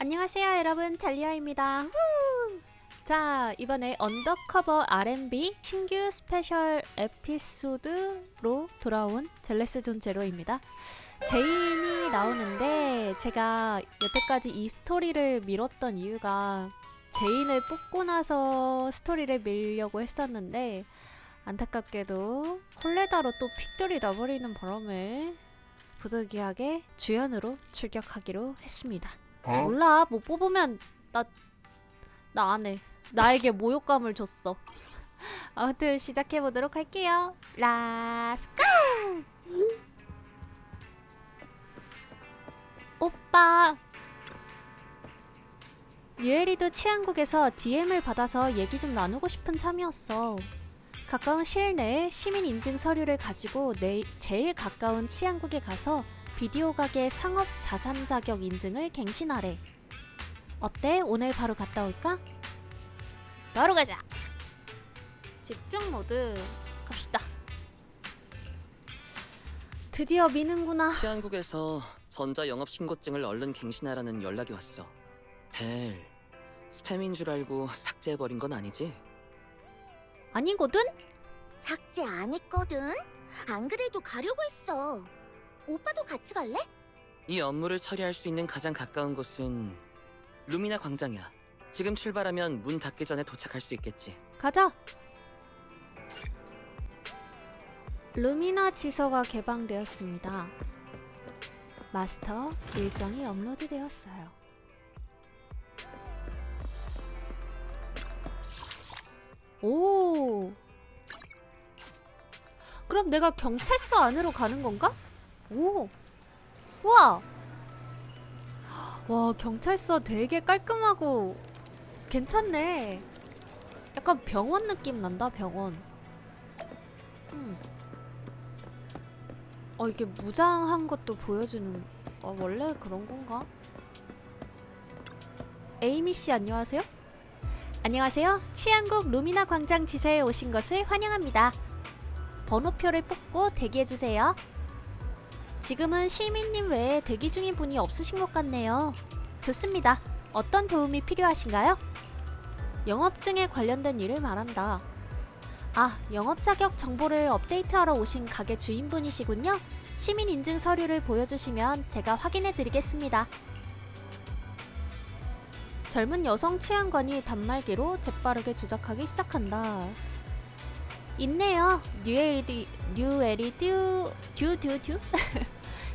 안녕하세요 여러분, 잘리아입니다. 자, 이번에 언더커버 R&B 신규 스페셜 에피소드로 돌아온 젤레스존 제로입니다. 제인이 나오는데 제가 여태까지 이 스토리를 미뤘던 이유가 제인을 뽑고 나서 스토리를 밀려고 했었는데 안타깝게도 콜레다로 또 픽돌이 나버리는 바람에 부득이하게 주연으로 출격하기로 했습니다. 몰라, 못 뽑으면 나 안 해. 나에게 모욕감을 줬어. 아무튼 시작해보도록 할게요. 렛츠고! 오빠! 유에리도 치안국에서 DM을 받아서 얘기 좀 나누고 싶은 참이었어. 가까운 시일 내에 시민 인증 서류를 가지고 제일 가까운 치안국에 가서 비디오 가게 상업 자산 자격 인증을 갱신하래. 어때? 오늘 바로 갔다 올까? 바로 가자! 집중 모드 갑시다. 드디어 미는구나. 치안국에서 전자 영업 신고증을 얼른 갱신하라는 연락이 왔어. 벨, 스팸인 줄 알고 삭제해버린 건 아니지? 아니거든? 삭제 안 했거든. 안 그래도 가려고 했어. 오빠도 같이 갈래? 이 업무를 처리할 수 있는 가장 가까운 곳은 루미나 광장이야. 지금 출발하면 문 닫기 전에 도착할 수 있겠지. 가자! 루미나 지서가 개방되었습니다. 마스터 일정이 업로드되었어요. 오! 그럼 내가 경찰서 안으로 가는 건가? 오! 와! 와, 경찰서 되게 깔끔하고 괜찮네. 약간 병원 느낌 난다, 병원. 이게 무장한 것도 보여주는, 원래 그런 건가? 에이미 씨, 안녕하세요? 안녕하세요. 치안국 루미나 광장 지사에 오신 것을 환영합니다. 번호표를 뽑고 대기해주세요. 지금은 시민님 외에 대기 중인 분이 없으신 것 같네요. 좋습니다. 어떤 도움이 필요하신가요? 영업증에 관련된 일을 말한다. 아, 영업 자격 정보를 업데이트하러 오신 가게 주인분이시군요. 시민 인증 서류를 보여주시면 제가 확인해 드리겠습니다. 젊은 여성 치안관이 단말기로 재빠르게 조작하기 시작한다. 있네요. 듀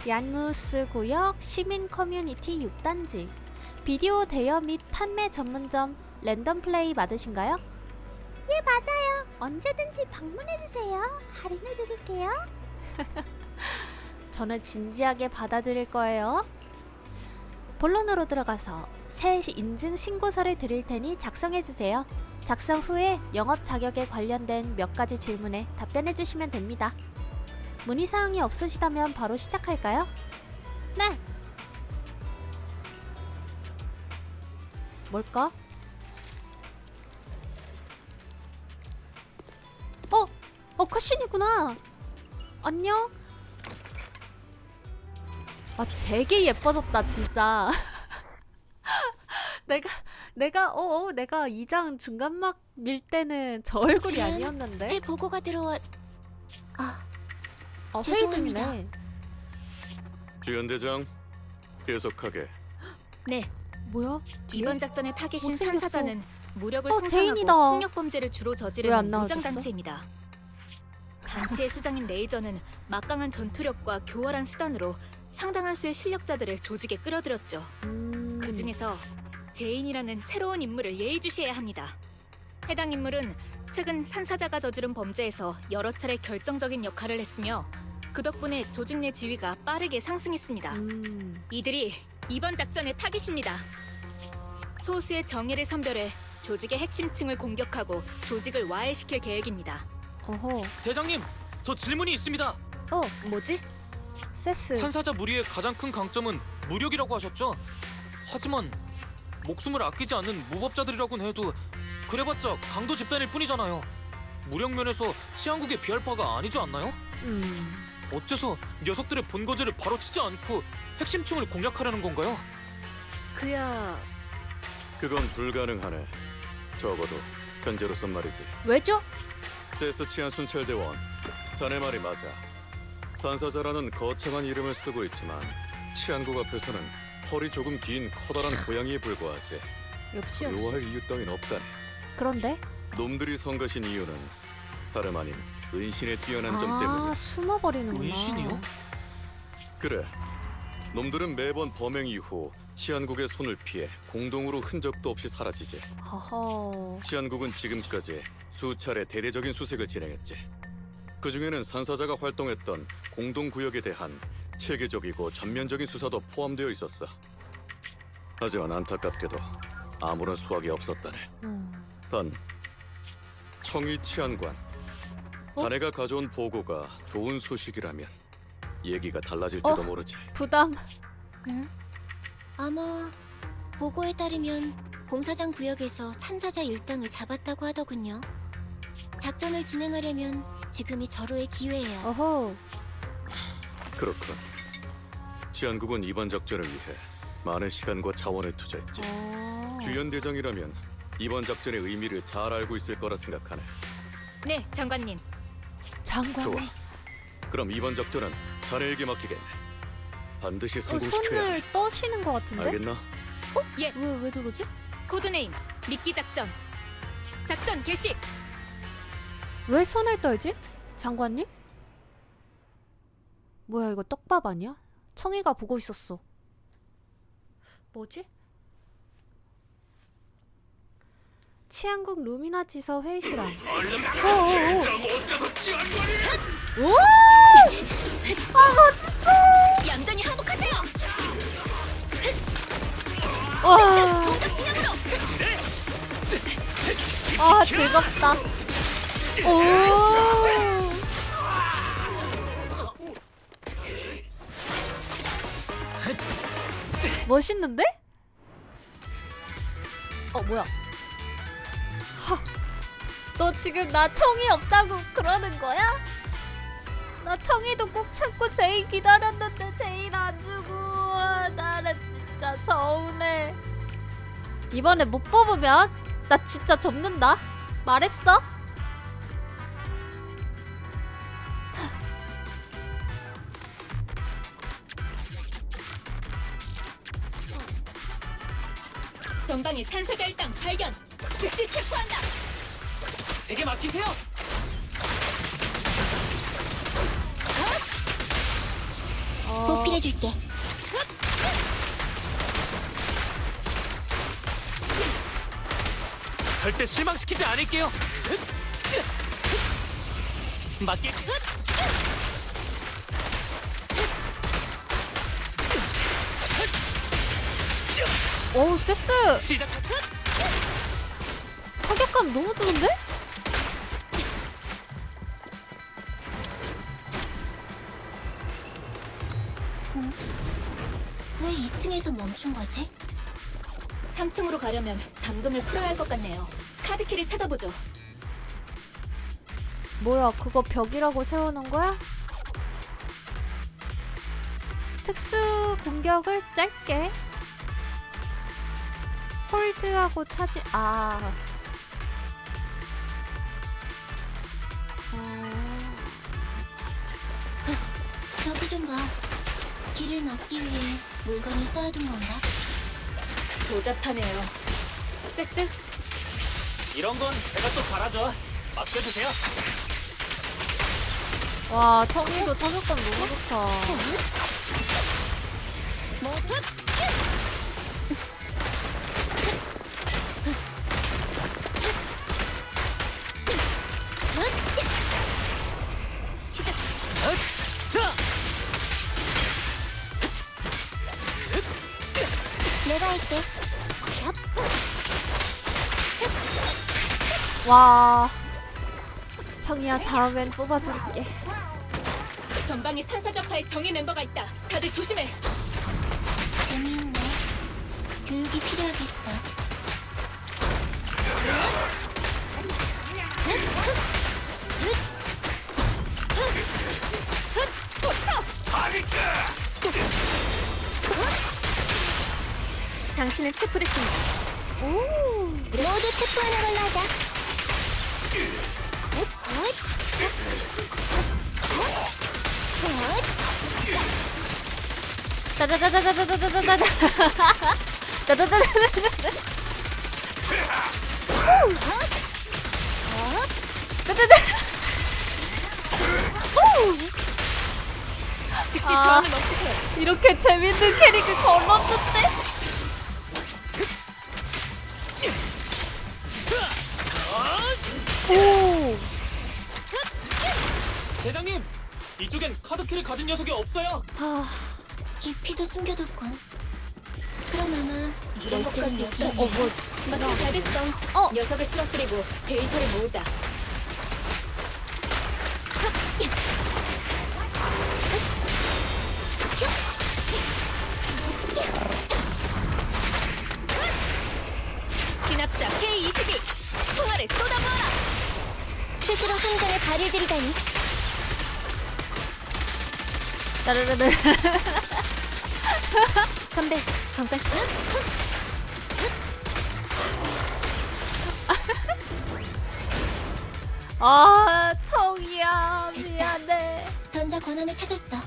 얀무스 구역 시민 커뮤니티 6단지. 비디오 대여 및 판매 전문점 랜덤 플레이 맞으신가요? 예, 맞아요. 언제든지 방문해주세요. 할인해드릴게요. 저는 진지하게 받아들일 거예요. 본론으로 들어가서 새 인증 신고서를 드릴 테니 작성해주세요. 작성 후에 영업 자격에 관련된 몇 가지 질문에 답변해주시면 됩니다. 문의사항이 없으시다면 바로 시작할까요? 네! 뭘까? 컷신이구나. 안녕. 되게 예뻐졌다 진짜. 내가 2장 중간막 밀 때는 저 얼굴이 주연, 아니었는데. 새 보고가 들어와. 회의 죄송합니다. 중이네. 주연 대장, 계속하게. 네, 뭐야? 뒤에? 이번 작전의 타깃인 못생겼어. 산사자는 무력을 제인이다. 숭상하고 폭력 범죄를 주로 왜안 저지르는 나와줬어? 무장단체입니다. 단체의 수장인 레이저는 막강한 전투력과 교활한 수단으로 상당한 수의 실력자들을 조직에 끌어들였죠. 그 중에서 제인이라는 새로운 인물을 예의주시해야 합니다. 해당 인물은 최근 산사자가 저지른 범죄에서 여러 차례 결정적인 역할을 했으며 그 덕분에 조직 내 지위가 빠르게 상승했습니다. 이들이 이번 작전의 타깃입니다. 소수의 정예를 선별해 조직의 핵심층을 공격하고 조직을 와해시킬 계획입니다. 어허. 대장님, 저 질문이 있습니다. 뭐지? 세스. 산사자 무리의 가장 큰 강점은 무력이라고 하셨죠? 하지만 목숨을 아끼지 않는 무법자들이라고는 해도 그래봤자 강도 집단일 뿐이잖아요. 무력 면에서 치안국에 비할 바가 아니지 않나요? 어째서 녀석들의 본거지를 바로 치지 않고 핵심층을 공략하려는 건가요? 그야 그건 불가능하네. 적어도 현재로선 말이지. 왜죠? 세스 치안 순찰대원, 자네 말이 맞아. 산사자라는 거창한 이름을 쓰고 있지만 치안국 앞에서는 털이 조금 긴 커다란 고양이에 불과하지. 역시. 요할 이유 따윈 없다네. 그런데 놈들이 성가신 이유는 다름 아닌 은신에 뛰어난 점 때문이야. 숨어버리는구나. 은신이요? 그래. 놈들은 매번 범행 이후 치안국의 손을 피해 공동으로 흔적도 없이 사라지지. 허허. 치안국은 지금까지 수차례 대대적인 수색을 진행했지. 그 중에는 산사자가 활동했던 공동구역에 대한 체계적이고 전면적인 수사도 포함되어 있었어. 하지만 안타깝게도 아무런 수확이 없었다네. 단 청위 치안관, 자네가 가져온 보고가 좋은 소식이라면 얘기가 달라질지도 모르지. 부담. 아마 보고에 따르면 공사장 구역에서 산사자 일당을 잡았다고 하더군요. 작전을 진행하려면 지금이 절호의 기회예요. 어허. 그렇군. 치안국은 이번 작전을 위해 많은 시간과 자원을 투자했지. 주연 대장이라면 이번 작전의 의미를 잘 알고 있을 거라 생각하네. 네, 장관님. 장관. 좋아. 그럼 이번 작전은 자네에게 맡기겠네. 반드시 성공시켜야 해. 손을 떠시는 것 같은데? 알겠나? 예, 왜 저러지? 코드네임 미끼 작전. 작전 개시. 왜 손을 떨지? 장관님? 뭐야 이거 떡밥 아니야? 청이가 보고 있었어. 뭐지? 치안국 루미나 지서 회의실안. 오! 얌전히 항복하세요. 와. 아 즐겁다. 오. 멋있는데? 뭐야? 하. 너 지금 나 청이 없다고 그러는 거야? 나 청이도 꼭 참고 제인 기다렸는데 제인 안 주고 나는 진짜 서운해. 이번에 못 뽑으면 나 진짜 접는다. 말했어? 전방에 산사자 일당 발견. 즉시 체포한다. 제게 맡기세요. 보필해줄게. 절대 실망시키지 않을게요. 맡길. 오 세스 시작. 타격감 너무 좋은데? 왜 2층에서 멈춘 거지? 3층으로 가려면 잠금을 풀어야 할 것 같네요. 카드키를 찾아보죠. 뭐야 그거 벽이라고 세우는 거야? 특수 공격을 짧게 홀드하고 차지. 저기 좀 봐. 길을 막기 위해 물건을 쌓아둔 건가? 조잡하네요. 세스, 이런 건 제가 또 잘하죠. 맡겨주세요. 와 청이도 타격감 너무 좋다. 내가 할게. 와 청이야 다음엔 뽑아줄게. 전방에 산사자파의 정예 멤버가 있다. 다들 조심해. 재미있네. 교육이 필요하겠어. 당신은 체포됐습니다. 모두 체포하는 걸로 하자. 따다다다다다다다다다. 따다다다다다다. 따다다. 즉시 아. 저항을 멈추세요. 이렇게 재밌는 캐릭을 걸었는데. 오. 대장님, 이쪽엔 카드키를 가진 녀석이 없어요. 아, 깊이도 숨겨뒀군. 그럼 아마 이런 것까지 없다니. 뭐? 마침 잘 됐어. 녀석을 쓰러뜨리고 데이터를 모으자. 진압자 K-22 총알을 쏟아부어라. 스스로 함정에 발을 들이다니. 따르르르. 선배, 잠깐 시간. 아, 청이야, 미안해. 전자 권한을 찾았어.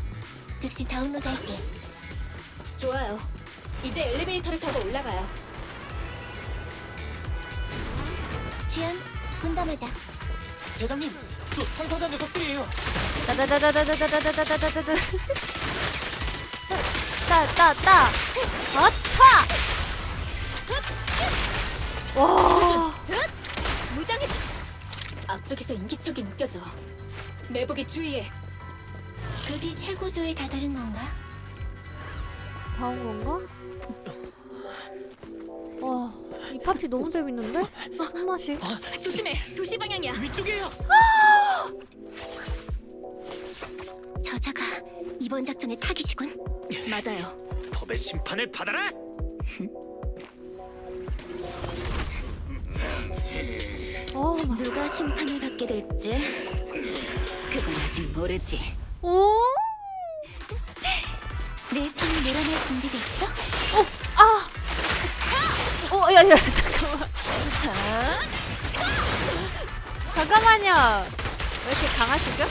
즉시 다운로드할게. 좋아요. 이제 엘리베이터를 타고 올라가요. 주연, 분담하자. 대장님, 또 산사자 녀석들이에요. 따다다다다다다다다다다다다. 따. 아차. 와. 무장해. 앞쪽에서 인기척이 느껴져. 매복이 주의해. 부디 최고조에 다다른 건가? 다운 건가? 와, 이 파티 너무 재밌는데? 손맛이. 조심해. 2시 방향이야. 위쪽이에요. 저자가 이번 작전의 타깃이군. 맞아요. 법의 심판을 받아라. 누가 심판을 받게 될지 그건 아직 모르지. 오. 내 손을 밀어낼 준비됐어? 야야, 잠깐만. 잠깐만요. 왜 이렇게 강하시죠?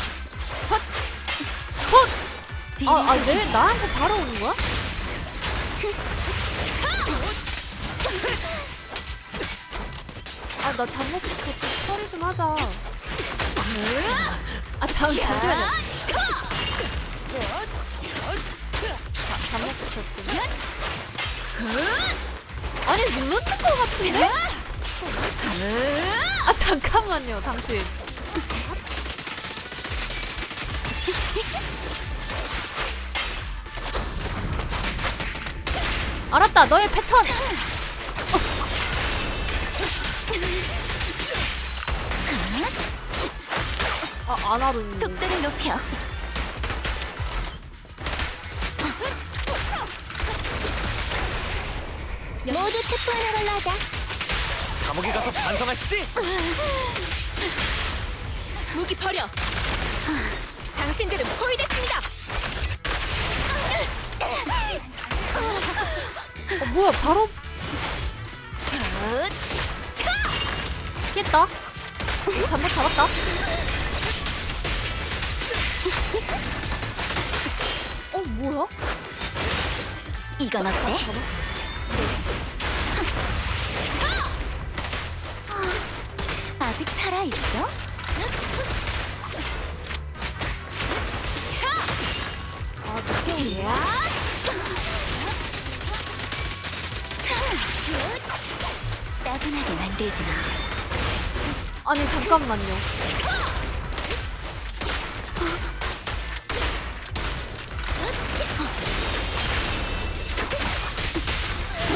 왜 나한테 바로 오는 거야? 아, 나 잠옷부터 좀 처리 좀 하자. 잠시만요. 잠옷부터 좀. 아니, 누르는 거 같은데? 잠깐만요, 당신. 알았다, 너의 패턴. 안 하고 있는. 속도를 높여. 모두 체포하는 걸로 하자. 감옥에 가서 반성하시지. 무기 버려. 당신들은 포위됐습니다. 뭐야, 바로 피했다. 잠못 잡았다. 뭐야? 이건 어때? 아직 살아있어? 따분하게 만들지 마. 아니, 잠깐만요.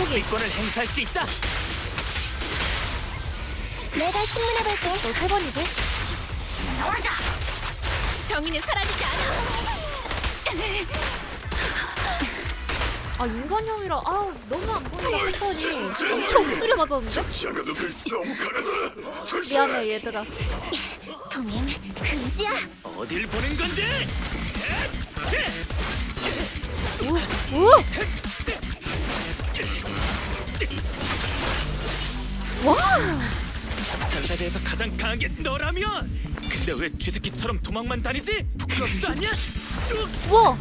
이권을 행사할 수 있다. 내가 신문해볼게. 너 3번이지? 정의는 사라지지 않아. 인간형이라 너무 안 보인다 했더니 엄청 후드려 맞았는데? 미안해, 얘들아. 동행 금지야. 어딜 보낸 건데? 우! 산사제에서 가장 강한 게 너라면. 근데 왜 쥐새끼처럼 도망만 다니지? 부끄럽지도 않냐? 우와!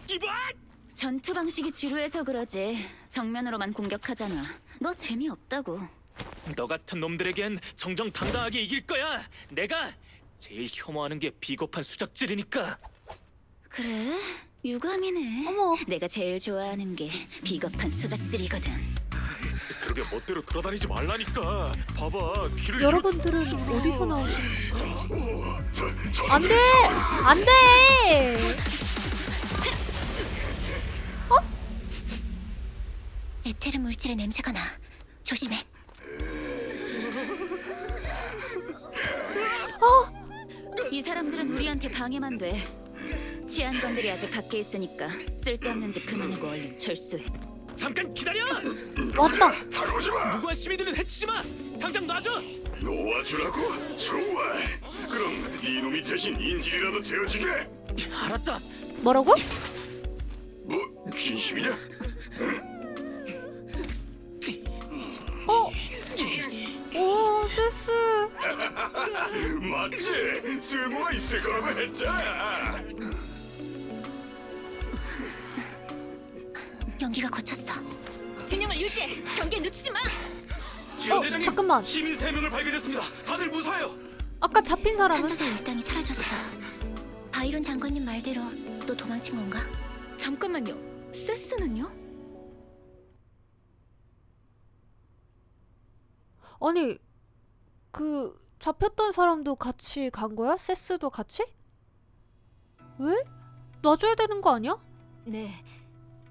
이봐! 전투 방식이 지루해서 그러지. 정면으로만 공격하잖아. 너 재미없다고. 너 같은 놈들에겐 정정당당하게 이길 거야. 내가 제일 혐오하는 게 비겁한 수작질이니까. 그래? 유감이네. 어머. 내가 제일 좋아하는 게 비겁한 수작질이거든. 그러게 멋대로 돌아다니지 말라니까. 봐봐, 길을 여러분들은 어디서 나오신 안 돼! 안 돼! 에테르 물질의 냄새가 나. 조심해. 이 사람들은 우리한테 방해만 돼. 치안관들이 아직 밖에 있으니까 쓸데없는 짓 그만하고 얼른 철수해. 잠깐 기다려. 왔다! 무고한 시민들은 해치지 마. 당장 놔줘. 놓아주라고? 좋아. 그럼 이놈이 대신 인질이라도 되어주게. 알았다. 뭐라고? 뭐 진심이냐? 오, 스스. 맞지? 쓸모가 있을 거라고 했잖아. 연기가 거쳤어. 진영을 유지해. 경계 늦추지 마. 지원대장님, 잠깐만. 시민 3명을 발견했습니다. 다들 무사해요. 아까 잡힌 사람은? 산사자 일당이 사라졌어. 바이론 장관님 말대로 또 도망친 건가? 잠깐만요. 세스는요? 아니, 그 잡혔던 사람도 같이 간 거야? 세스도 같이? 왜? 놔줘야 되는 거 아니야? 네.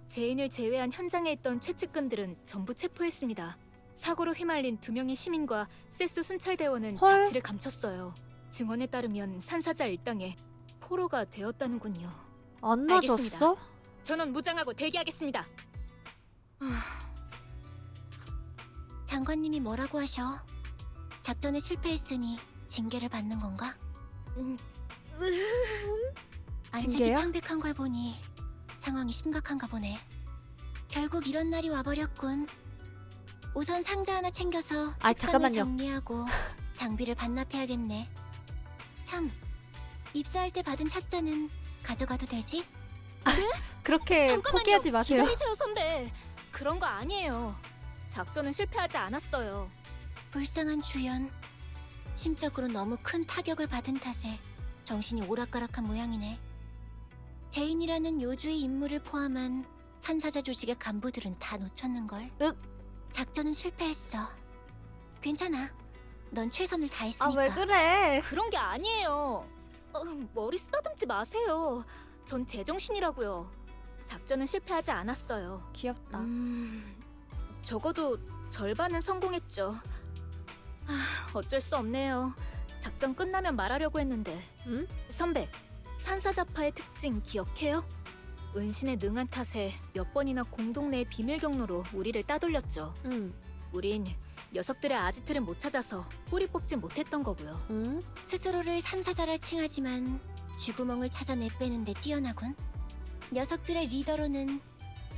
제인을 제외한 현장에 있던 최측근들은 전부 체포했습니다. 사고로 휘말린 2명의 시민과 세스 순찰대원은 헐. 자취를 감췄어요. 증언에 따르면 산사자 일당에 포로가 되었다는군요. 안 알겠습니다. 놔줬어? 전원 무장하고 대기하겠습니다. 장관님이 뭐라고 하셔? 작전에 실패했으니 징계를 받는 건가? 안색이 징계야? 창백한 걸 보니 상황이 심각한가 보네. 결국 이런 날이 와버렸군. 우선 상자 하나 챙겨서 아, 책상을 잠깐만요. 정리하고 장비를 반납해야겠네. 참, 입사할 때 받은 착자는 가져가도 되지? 그렇게 잠깐만요. 포기하지 마세요. 기다리세요, 선배. 그런 거 아니에요. 작전은 실패하지 않았어요. 불쌍한 주연. 심적으로 너무 큰 타격을 받은 탓에 정신이 오락가락한 모양이네. 제인이라는 요주의 인물을 포함한 산사자 조직의 간부들은 다 놓쳤는걸. 윽. 작전은 실패했어. 괜찮아. 넌 최선을 아, 다했으니까. 왜 그래? 그런 게 아니에요. 머리 쓰다듬지 마세요. 전 제정신이라고요. 작전은 실패하지 않았어요. 귀엽다. 적어도 절반은 성공했죠. 어쩔 수 없네요. 작전 끝나면 말하려고 했는데. 응? 선배, 산사자파의 특징 기억해요? 은신에 능한 탓에 몇 번이나 공동 내 비밀 경로로 우리를 따돌렸죠. 응. 우린 녀석들의 아지트를 못 찾아서 뿌리 뽑지 못했던 거고요. 응? 스스로를 산사자라 칭하지만 쥐구멍을 찾아 내빼는데 뛰어나군. 녀석들의 리더로는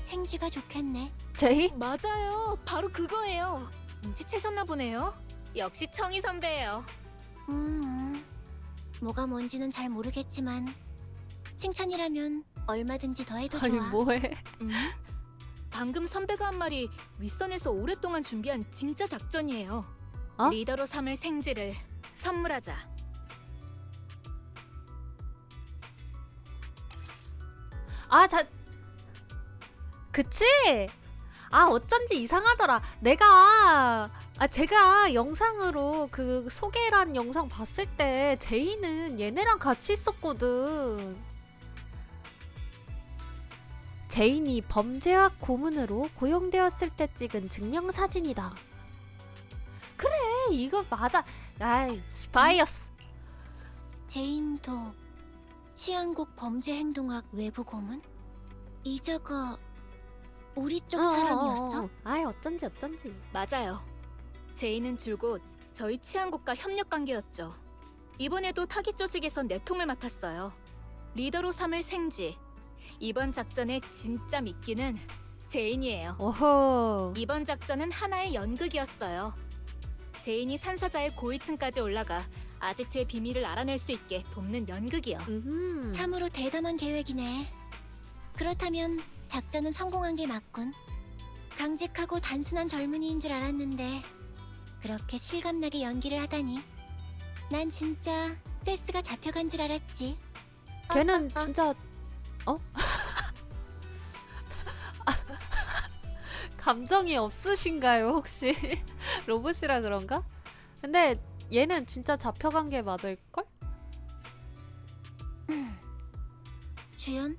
생쥐가 좋겠네. 제이? 맞아요. 바로 그거예요. 눈치채셨나 보네요. 역시 청이 선배예요. 뭐가 뭔지는 잘 모르겠지만 칭찬이라면 얼마든지 더해도 아니, 좋아. 뭐해? 방금 선배가 한 말이 윗선에서 오랫동안 준비한 진짜 작전이에요. 어? 리더로 삼을 생쥐를 선물하자. 아, 그치? 아, 어쩐지 이상하더라. 제가 영상으로 그 소개란 영상 봤을 때 제이는 얘네랑 같이 있었거든. 제인이 범죄학 고문으로 고용되었을 때 찍은 증명사진이다. 그래, 이거 맞아. 아이, 스파이였어. 제인도 치안국 범죄행동학 외부 고문? 이자가 우리 쪽 사람이었어? 아이, 어쩐지. 맞아요. 제이는 줄곧 저희 치안국과 협력 관계였죠. 이번에도 타깃 조직에선 내통을 맡았어요. 리더로 삼을 생쥐, 이번 작전의 진짜 미끼는 제인이에요. 오호. 이번 작전은 하나의 연극이었어요. 제인이 산사자의 고위층까지 올라가 아지트의 비밀을 알아낼 수 있게 돕는 연극이요. 참으로 대담한 계획이네. 그렇다면 작전은 성공한 게 맞군. 강직하고 단순한 젊은이인 줄 알았는데 그렇게 실감나게 연기를 하다니. 난 진짜 세스가 잡혀간 줄 알았지. 걔는 진짜 감정이 없으신가요 혹시? 로봇이라 그런가? 근데 얘는 진짜 잡혀간 게 맞을걸? 주연,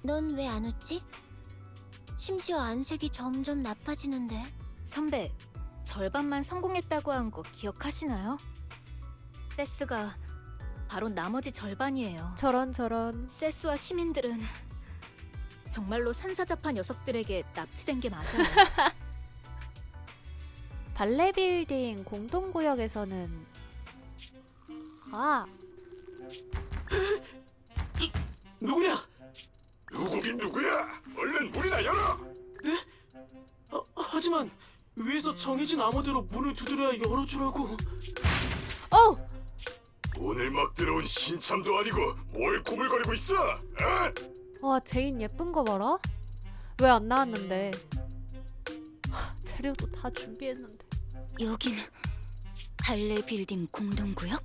넌 왜 안 웃지? 심지어 안색이 점점 나빠지는데. 선배, 절반만 성공했다고 한 거 기억하시나요? 세스가 바로 나머지 절반이에요. 저런. 세스와 시민들은 정말로 산사자파 녀석들에게 납치된 게 맞아요. 발레 빌딩 공동구역에서는 누구냐? 누구긴 누구야? 얼른 문이나 열어. 하지만 위에서 정해진 암호대로 문을 두드려야 열어주라고. 오늘 막 들어온 신참도 아니고 뭘 구물거리고 있어? 어? 와 제인 예쁜 거 봐라. 왜 안 나왔는데? 재료도 다 준비했는데. 여기는 발레 빌딩 공동구역?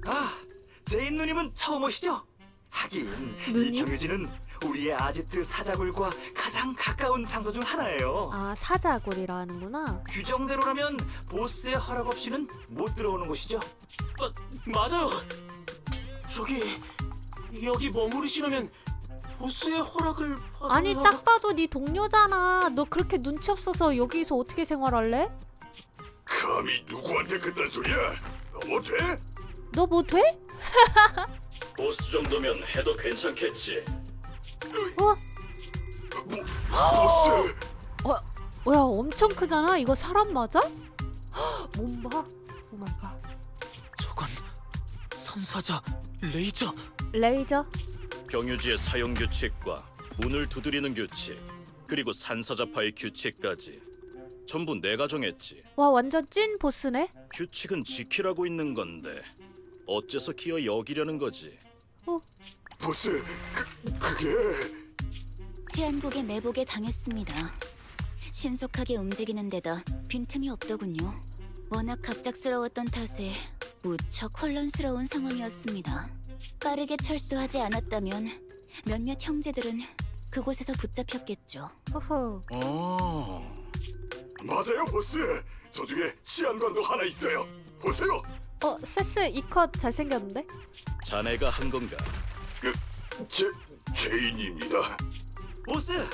아, 제인 누님은 처음 오시죠? 하긴 이 누님? 경유지는 우리의 아지트 사자굴과 가장 가까운 장소 중 하나예요. 아 사자골이라 하는구나. 규정대로라면 보스의 허락 없이는 못 들어오는 곳이죠. 맞아요. 여기 머무르시려면 보스의 허락을 받아야... 아니 딱 봐도 네 동료잖아. 너 그렇게 눈치 없어서 여기서 어떻게 생활할래? 감히 누구한테 그딴 소리야? 뭐 돼? 너 뭐 돼? 보스 정도면 해도 괜찮겠지. 보스! 야 엄청 크잖아. 이거 사람 맞아? 몸 봐. 오마이갓. 저건 산사자 레이저. 레이저. 경유지의 사용 규칙과 문을 두드리는 규칙, 그리고 산사자파의 규칙까지 전부 내가 정했지. 와 완전 찐 보스네. 규칙은 지키라고 있는 건데 어째서 기어 여기려는 거지? 보스, 그게... 치안국의 매복에 당했습니다. 신속하게 움직이는 데다 빈틈이 없더군요. 워낙 갑작스러웠던 탓에 무척 혼란스러운 상황이었습니다. 빠르게 철수하지 않았다면 몇몇 형제들은 그곳에서 붙잡혔겠죠. 호호. 맞아요, 보스! 저 중에 치안관도 하나 있어요. 보세요! 세스 이 컷 잘생겼는데? 자네가 한 건가? 제인입니다. 보스,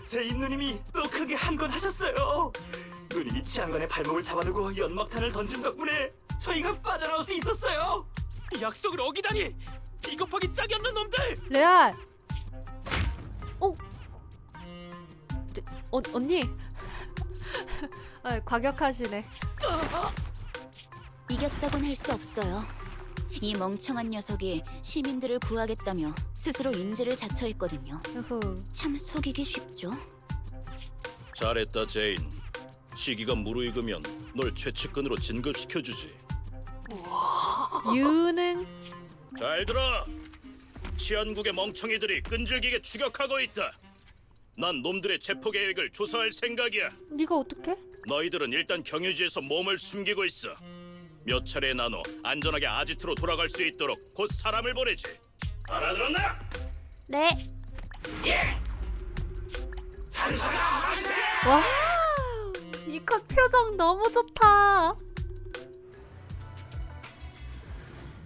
제인 누님이 또 크게 한 건 하셨어요. 누님이 치안관의 발목을 잡아두고 연막탄을 던진 덕분에 저희가 빠져나올 수 있었어요. 약속을 어기다니! 비겁하기 짝이 없는 놈들! 레알. 언니. 과격하시네. 이겼다곤 할 수 없어요. 이 멍청한 녀석이 시민들을 구하겠다며 스스로 인지를 자처했거든요. 후후. 참 속이기 쉽죠. 잘했다 제인. 시기가 무르익으면 널 최측근으로 진급시켜주지. 유능. 잘 들어! 치안국의 멍청이들이 끈질기게 추격하고 있다. 난 놈들의 체포 계획을 조사할 생각이야. 네가 어떻게? 너희들은 일단 경유지에서 몸을 숨기고 있어. 몇 차례 나눠 안전하게 아지트로 돌아갈 수 있도록 곧 사람을 보내지. 알아들었나? 네. 산사자! 와. 이 컷 표정 너무 좋다.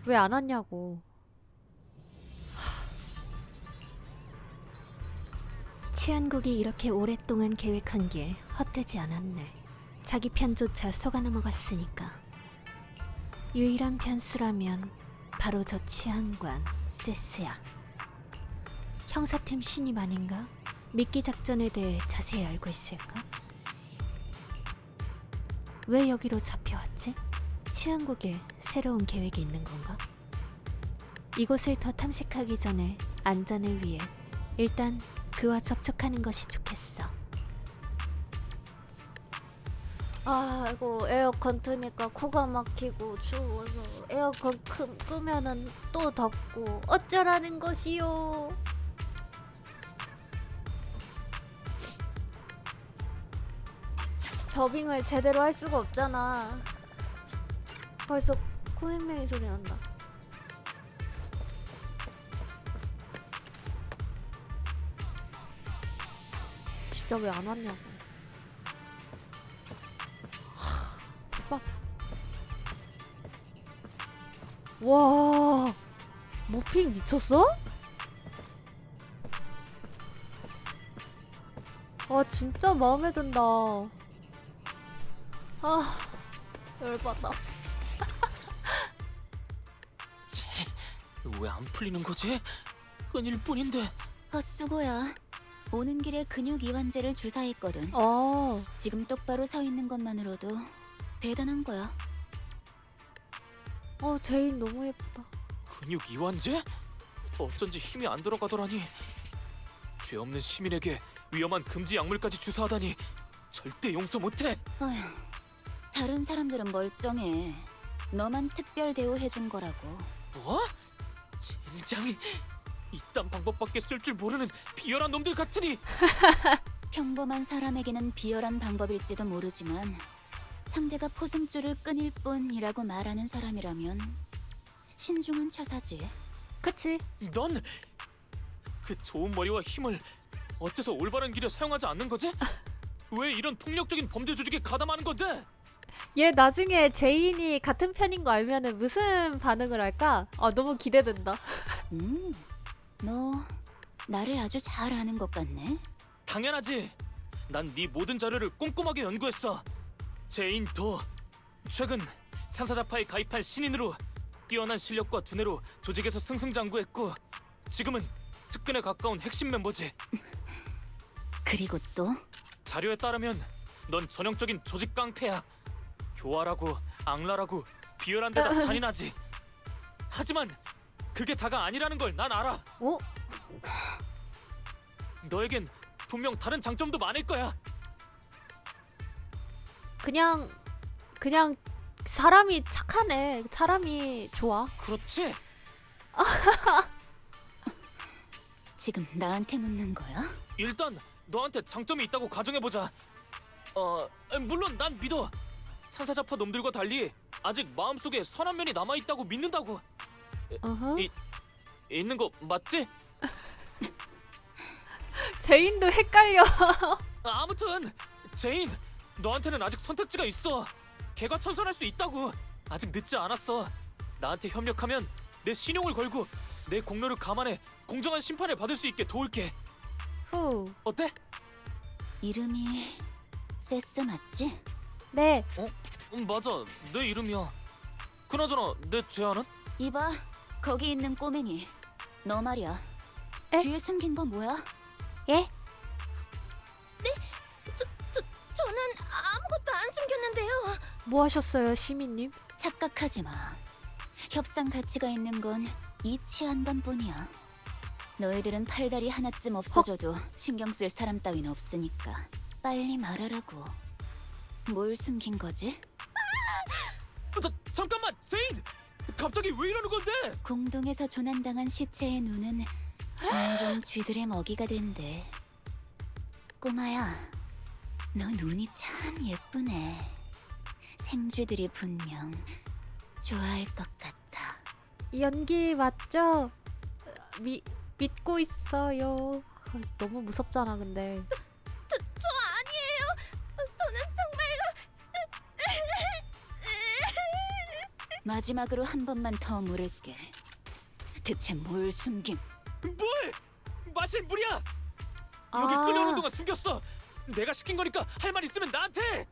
왜 안 왔냐고. 치안국이 이렇게 오랫동안 계획한 게 헛되지 않았네. 자기 편조차 속아 넘어갔으니까. 유일한 변수라면 바로 저 치안관 세스야. 형사팀 신입 아닌가? 미끼 작전에 대해 자세히 알고 있을까? 왜 여기로 잡혀왔지? 치안국에 새로운 계획이 있는 건가? 이곳을 더 탐색하기 전에 안전을 위해 일단 그와 접촉하는 것이 좋겠어. 아, 이거 에어컨 트니까 코가 막히고 추워서 에어컨 끄면은 또 덥고 어쩌라는 것이요. 더빙을 제대로 할 수가 없잖아. 벌써 코맹맹이 소리 난다. 진짜 왜 안 왔냐고. 대박. 와, 모핑 미쳤어? 와, 진짜 마음에 든다. 아, 열받아. 왜 안 풀리는 거지? 끊일 뿐인데. 헛수고야. 오는 길에 근육 이완제를 주사했거든. 어, 지금 똑바로 서 있는 것만으로도 대단한 거야. 제인 너무 예쁘다. 근육 이완제? 어쩐지 힘이 안 들어가더라니. 죄 없는 시민에게 위험한 금지 약물까지 주사하다니 절대 용서 못해. 어휴, 다른 사람들은 멀쩡해. 너만 특별 대우해준 거라고. 뭐? 젠장이 이딴 방법밖에 쓸 줄 모르는 비열한 놈들 같으니. 평범한 사람에게는 비열한 방법일지도 모르지만 상대가 포승줄을 끊일 뿐이라고 말하는 사람이라면 신중한 처사지. 그치? 넌 그 좋은 머리와 힘을 어째서 올바른 길에 사용하지 않는 거지? 왜 이런 폭력적인 범죄 조직에 가담하는 건데? 얘 나중에 제인이 같은 편인 거 알면은 무슨 반응을 할까? 아, 너무 기대된다. 너 나를 아주 잘 아는 것 같네. 당연하지. 난 네 모든 자료를 꼼꼼하게 연구했어. 제인 도 최근 산사자파에 가입한 신인으로 뛰어난 실력과 두뇌로 조직에서 승승장구했고 지금은 측근에 가까운 핵심 멤버지. 그리고 또 자료에 따르면 넌 전형적인 조직 깡패야. 교활하고 악랄하고 비열한 데다 잔인하지. 하지만 그게 다가 아니라는 걸 난 알아. 어? 너에겐 분명 다른 장점도 많을 거야. 그냥 사람이 착하네. 사람이 좋아. 그렇지? 지금 나한테 묻는 거야? 일단 너한테 장점이 있다고 가정해보자. 물론 난 믿어. 산사자파 놈들과 달리 아직 마음속에 선한 면이 남아있다고 믿는다고. 어허. 있는 거 맞지? 제인도 헷갈려. 아무튼 제인, 너한테는 아직 선택지가 있어. 개과천선할 수 있다고. 아직 늦지 않았어. 나한테 협력하면 내 신용을 걸고 내 공로를 감안해 공정한 심판을 받을 수 있게 도울게. 후. 어때? 이름이 세스 맞지? 네. 맞아, 내 이름이야. 그나저나 내 제안은? 이봐, 거기 있는 꼬맹이. 너 말이야. 에? 뒤에 숨긴 거 뭐야? 예? 저는 아무것도 안 숨겼는데요. 뭐 하셨어요, 시민님? 착각하지 마. 협상 가치가 있는 건 이 치안관뿐이야. 너희들은 팔다리 하나쯤 없어져도 신경 쓸 사람 따윈 없으니까 빨리 말하라고. 뭘 숨긴 거지? 잠깐만, 제인! 갑자기 왜 이러는 건데? 공동에서 조난당한 시체의 눈은 종종 쥐들의 먹이가 된대. 꼬마야, 너 눈이 참 예쁘네. 생쥐들이 분명 좋아할 것 같아. 연기 맞죠? 믿고 있어요. 너무 무섭잖아, 근데. 저 아니에요. 저는 정말로 마지막으로 한 번만 더 물을게. 대체 뭘 숨김? 뭘! 마실 물이야! 여기 끌려오는 동안 숨겼어! 내가 시킨 거니까 할 말 있으면 나한테!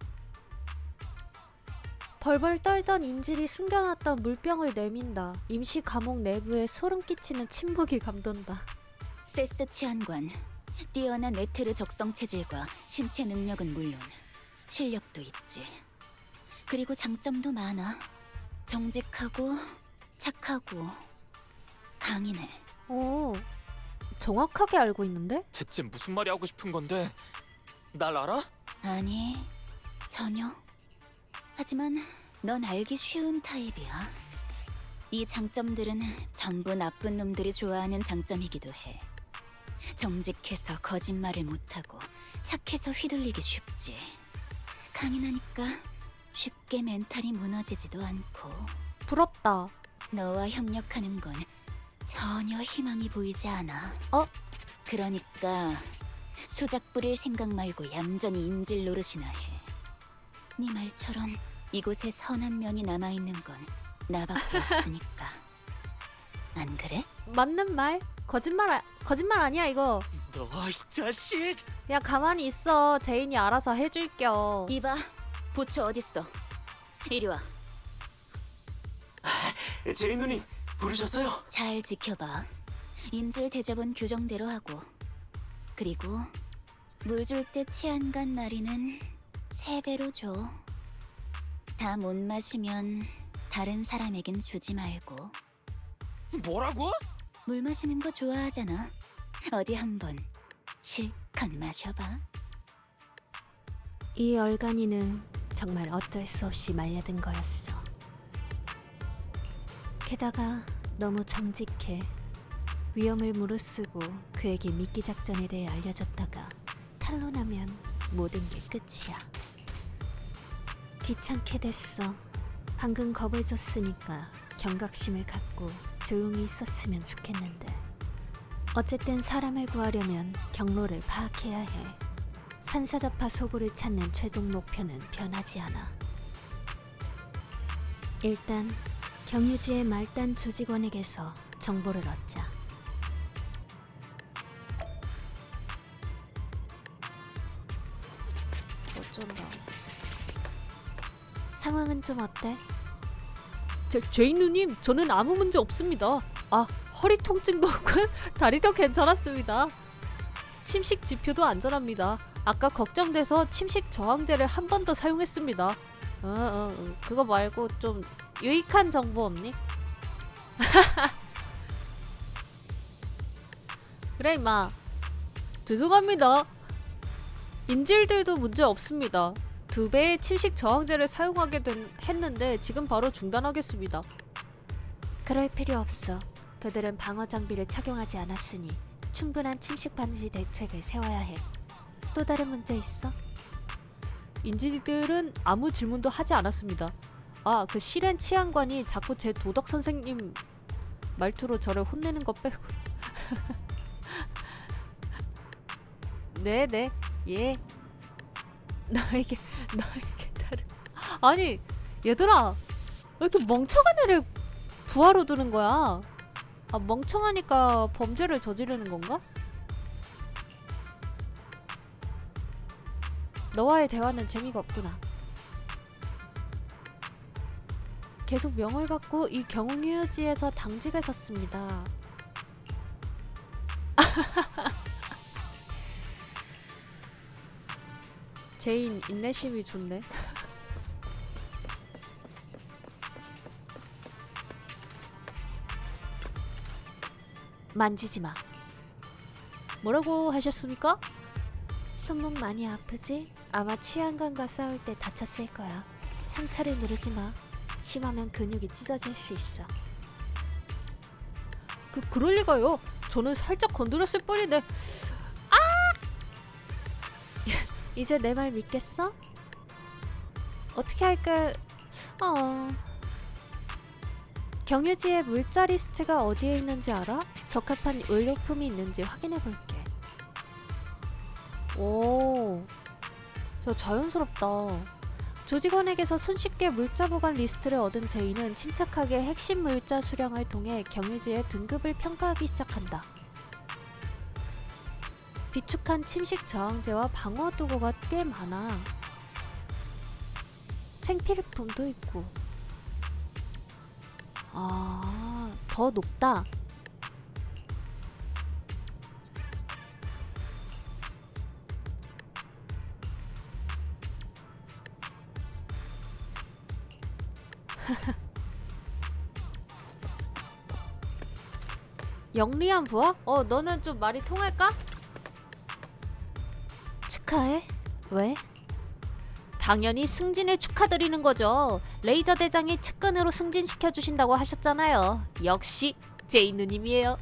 벌벌 떨던 인질이 숨겨놨던 물병을 내민다. 임시 감옥 내부에 소름 끼치는 침묵이 감돈다. 세스 치안관. 뛰어난 네테르 적성 체질과 신체 능력은 물론 실력도 있지. 그리고 장점도 많아. 정직하고 착하고 강인해. 오, 정확하게 알고 있는데? 대체 무슨 말이 하고 싶은 건데? 날 알아? 아니, 전혀. 하지만 넌 알기 쉬운 타입이야. 이 장점들은 전부 나쁜 놈들이 좋아하는 장점이기도 해. 정직해서 거짓말을 못하고 착해서 휘둘리기 쉽지. 강인하니까 쉽게 멘탈이 무너지지도 않고. 부럽다. 너와 협력하는 건 전혀 희망이 보이지 않아. 그러니까 수작 부릴 생각 말고 얌전히 인질 노릇이나 해. 네 말처럼 이곳에 선한 면이 남아있는 건 나밖에 없으니까. 안 그래? 맞는 말. 거짓말 아니야 이거. 너 이 자식! 야 가만히 있어. 제인이 알아서 해줄겨. 이봐, 보초 어딨어? 이리 와. 제인 누님 부르셨어요? 잘 지켜봐. 인질 대접은 규정대로 하고, 그리고 물 줄 때 치안관 나리는 3배로 줘. 다 못 마시면 다른 사람에겐 주지 말고. 뭐라고? 물 마시는 거 좋아하잖아. 어디 한번 실컷 마셔봐. 이 얼간이는 정말 어쩔 수 없이 말려든 거였어. 게다가 너무 정직해. 위험을 무릅쓰고 그에게 미끼 작전에 대해 알려줬다가 탄로나면 모든 게 끝이야. 귀찮게 됐어. 방금 겁을 줬으니까 경각심을 갖고 조용히 있었으면 좋겠는데. 어쨌든 사람을 구하려면 경로를 파악해야 해. 산사자파 소굴을 찾는 최종 목표는 변하지 않아. 일단 경유지의 말단 조직원에게서 정보를 얻자. 어쩐다. 상황은 좀 어때? 제인 누님, 저는 아무 문제 없습니다. 아, 허리 통증도 없고 다리도 괜찮았습니다. 침식 지표도 안전합니다. 아까 걱정돼서 침식 저항제를 한 번 더 사용했습니다. 그거 말고 좀 유익한 정보 없니? 그래 임마. 죄송합니다. 인질들도 문제 없습니다. 2배의 침식 저항제를 사용하게 했는데 지금 바로 중단하겠습니다. 그럴 필요 없어. 그들은 방어 장비를 착용하지 않았으니 충분한 침식 방지 대책을 세워야 해. 또 다른 문제 있어? 인질들은 아무 질문도 하지 않았습니다. 아, 그 실엔 치안관이 자꾸 제 도덕 선생님 말투로 저를 혼내는 거 빼고. 네네, 예. 너에게 다른. 아니, 얘들아, 왜 이렇게 멍청한 애를 부하로 두는 거야? 아, 멍청하니까 범죄를 저지르는 건가? 너와의 대화는 재미가 없구나. 계속 명을 받고 이 경유지에서 당직했었습니다. 제인 인내심이 좋네. 만지지 마. 뭐라고 하셨습니까? 손목 많이 아프지? 아마 치안관과 싸울 때 다쳤을 거야. 상처를 누르지 마. 심하면 근육이 찢어질 수 있어. 그럴 리가요. 저는 살짝 건드렸을 뿐인데. 아! 이제 내 말 믿겠어? 어떻게 할까? 경유지에 물자 리스트가 어디에 있는지 알아? 적합한 의료품이 있는지 확인해 볼게. 오, 저 자연스럽다. 조직원에게서 손쉽게 물자 보관 리스트를 얻은 제이는 침착하게 핵심 물자 수령을 통해 경유지의 등급을 평가하기 시작한다. 비축한 침식 저항제와 방어 도구가 꽤 많아. 생필품도 있고. 아, 더 높다. 영리한 부하? 너는 좀 말이 통할까? 축하해. 왜? 당연히 승진을 축하드리는 거죠. 레이저 대장이 측근으로 승진시켜 주신다고 하셨잖아요. 역시 제인 누님이에요.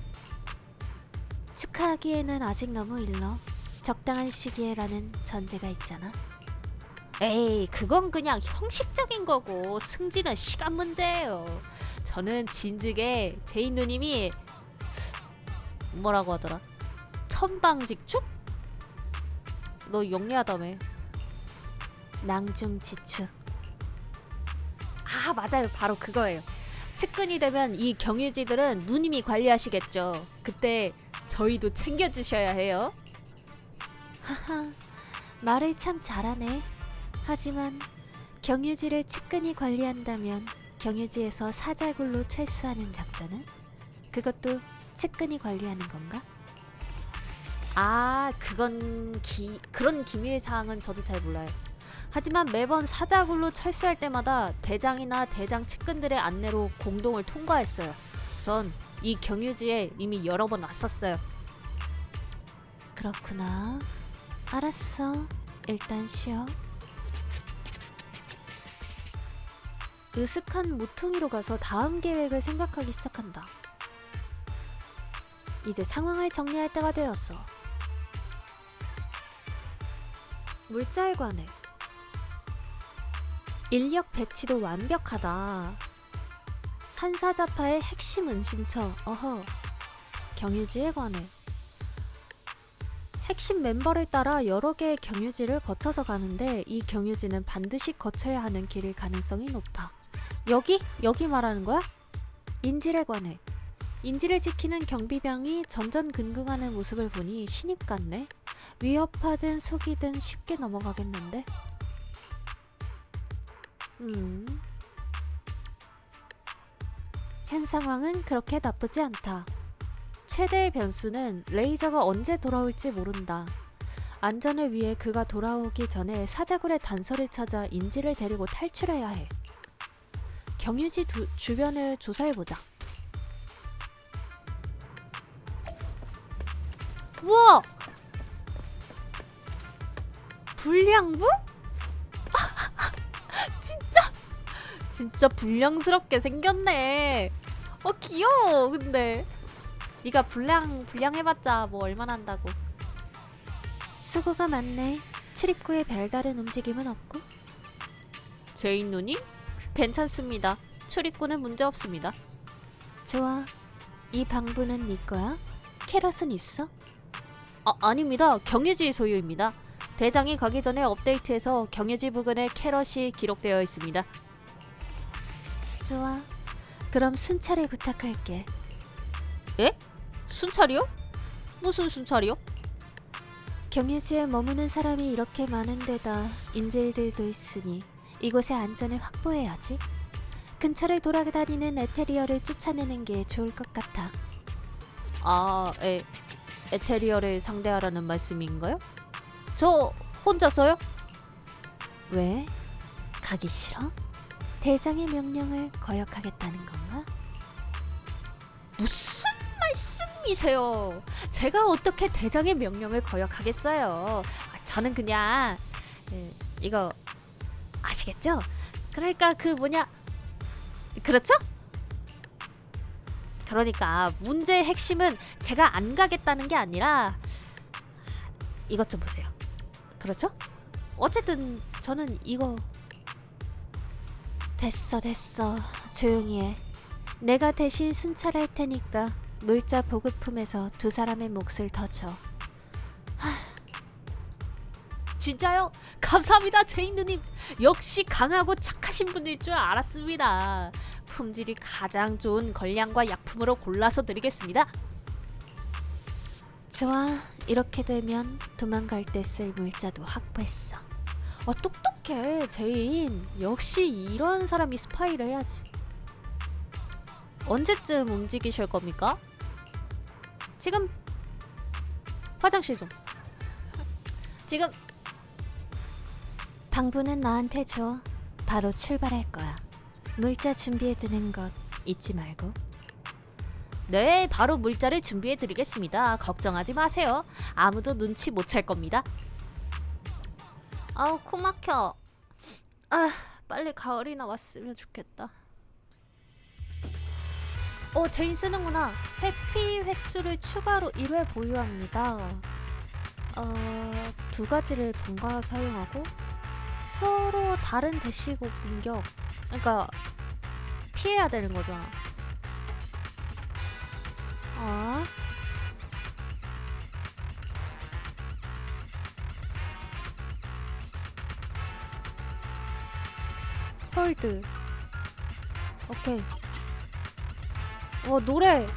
축하하기에는 아직 너무 일러. 적당한 시기에라는 전제가 있잖아. 에이, 그건 그냥 형식적인 거고 승진은 시간 문제예요. 저는 진즉에 제인 누님이 뭐라고 하더라? 천방직축? 너 영리하다며. 낭중지추. 아, 맞아요. 바로 그거예요. 측근이 되면 이 경유지들은 누님이 관리하시겠죠. 그때 저희도 챙겨주셔야 해요. 하하, 말을 참 잘하네. 하지만 경유지를 측근이 관리한다면 경유지에서 사자굴로 철수하는 작전은? 그것도 측근이 관리하는 건가? 아, 그런 기밀 사항은 저도 잘 몰라요. 하지만 매번 사자굴로 철수할 때마다 대장이나 대장 측근들의 안내로 공동을 통과했어요. 전 이 경유지에 이미 여러 번 왔었어요. 그렇구나. 알았어. 일단 쉬어. 으슥한 모퉁이로 가서 다음 계획을 생각하기 시작한다. 이제 상황을 정리할 때가 되었어. 물자에 관해 인력 배치도 완벽하다. 산사자파의 핵심 은신처. 어허. 경유지에 관해 핵심 멤버를 따라 여러 개의 경유지를 거쳐서 가는데 이 경유지는 반드시 거쳐야 하는 길일 가능성이 높아. 여기 말하는 거야? 인질에 관해 인질을 지키는 경비병이 전전긍긍하는 모습을 보니 신입 같네. 위협하든 속이든 쉽게 넘어가겠는데? 현 상황은 그렇게 나쁘지 않다. 최대의 변수는 레이저가 언제 돌아올지 모른다. 안전을 위해 그가 돌아오기 전에 사자굴의 단서를 찾아 인지를 데리고 탈출해야 해. 경유지 주변을 조사해보자. 우와! 불량부? 진짜 불량스럽게 생겼네. 귀여워. 근데 네가 불량해봤자 뭐 얼마나 한다고. 수고가 많네. 출입구에 별다른 움직임은 없고. 제인 누님? 괜찮습니다. 출입구는 문제없습니다. 좋아. 이 방부는 네 거야? 캐럿은 있어? 아닙니다. 경유지 소유입니다. 대장이 가기 전에 업데이트해서 경유지 부근에 캐럿이 기록되어 있습니다. 좋아. 그럼 순찰을 부탁할게. 에? 순찰이요? 무슨 순찰이요? 경유지에 머무는 사람이 이렇게 많은데다 인질들도 있으니 이곳의 안전을 확보해야지. 근처를 돌아다니는 에테리어를 쫓아내는 게 좋을 것 같아. 에테리어를 상대하라는 말씀인가요? 저 혼자서요? 왜? 가기 싫어? 대장의 명령을 거역하겠다는 건가? 무슨 말씀이세요? 제가 어떻게 대장의 명령을 거역하겠어요? 저는 그냥 이거 아시겠죠? 그러니까 그렇죠? 그러니까 문제의 핵심은 제가 안 가겠다는 게 아니라 이것 좀 보세요. 그렇죠? 어쨌든 저는 이거 됐어. 조용히 해. 내가 대신 순찰할 테니까 물자 보급품에서 두 사람의 몫을 더 줘. 진짜요? 감사합니다, 제인 누님. 역시 강하고 착하신 분일 줄 알았습니다. 품질이 가장 좋은 걸량과 약품으로 골라서 드리겠습니다. 좋아. 이렇게 되면 도망갈 때 쓸 물자도 확보했어. 똑똑해, 제인. 역시 이런 사람이 스파이를 해야지. 언제쯤 움직이실 겁니까? 지금 화장실 좀. 지금 방부는 나한테 줘. 바로 출발할 거야. 물자 준비해두는 것 잊지 말고. 네, 바로 물자를 준비해 드리겠습니다. 걱정하지 마세요. 아무도 눈치 못 챌 겁니다. 아우, 코 막혀. 아, 빨리 가을이나 왔으면 좋겠다. 제인 쓰는구나. 회피 횟수를 추가로 1회 보유합니다. 두 가지를 번갈아 사용하고 서로 다른 대시고 공격. 그러니까 피해야 되는 거잖아. 홀드. 오케이.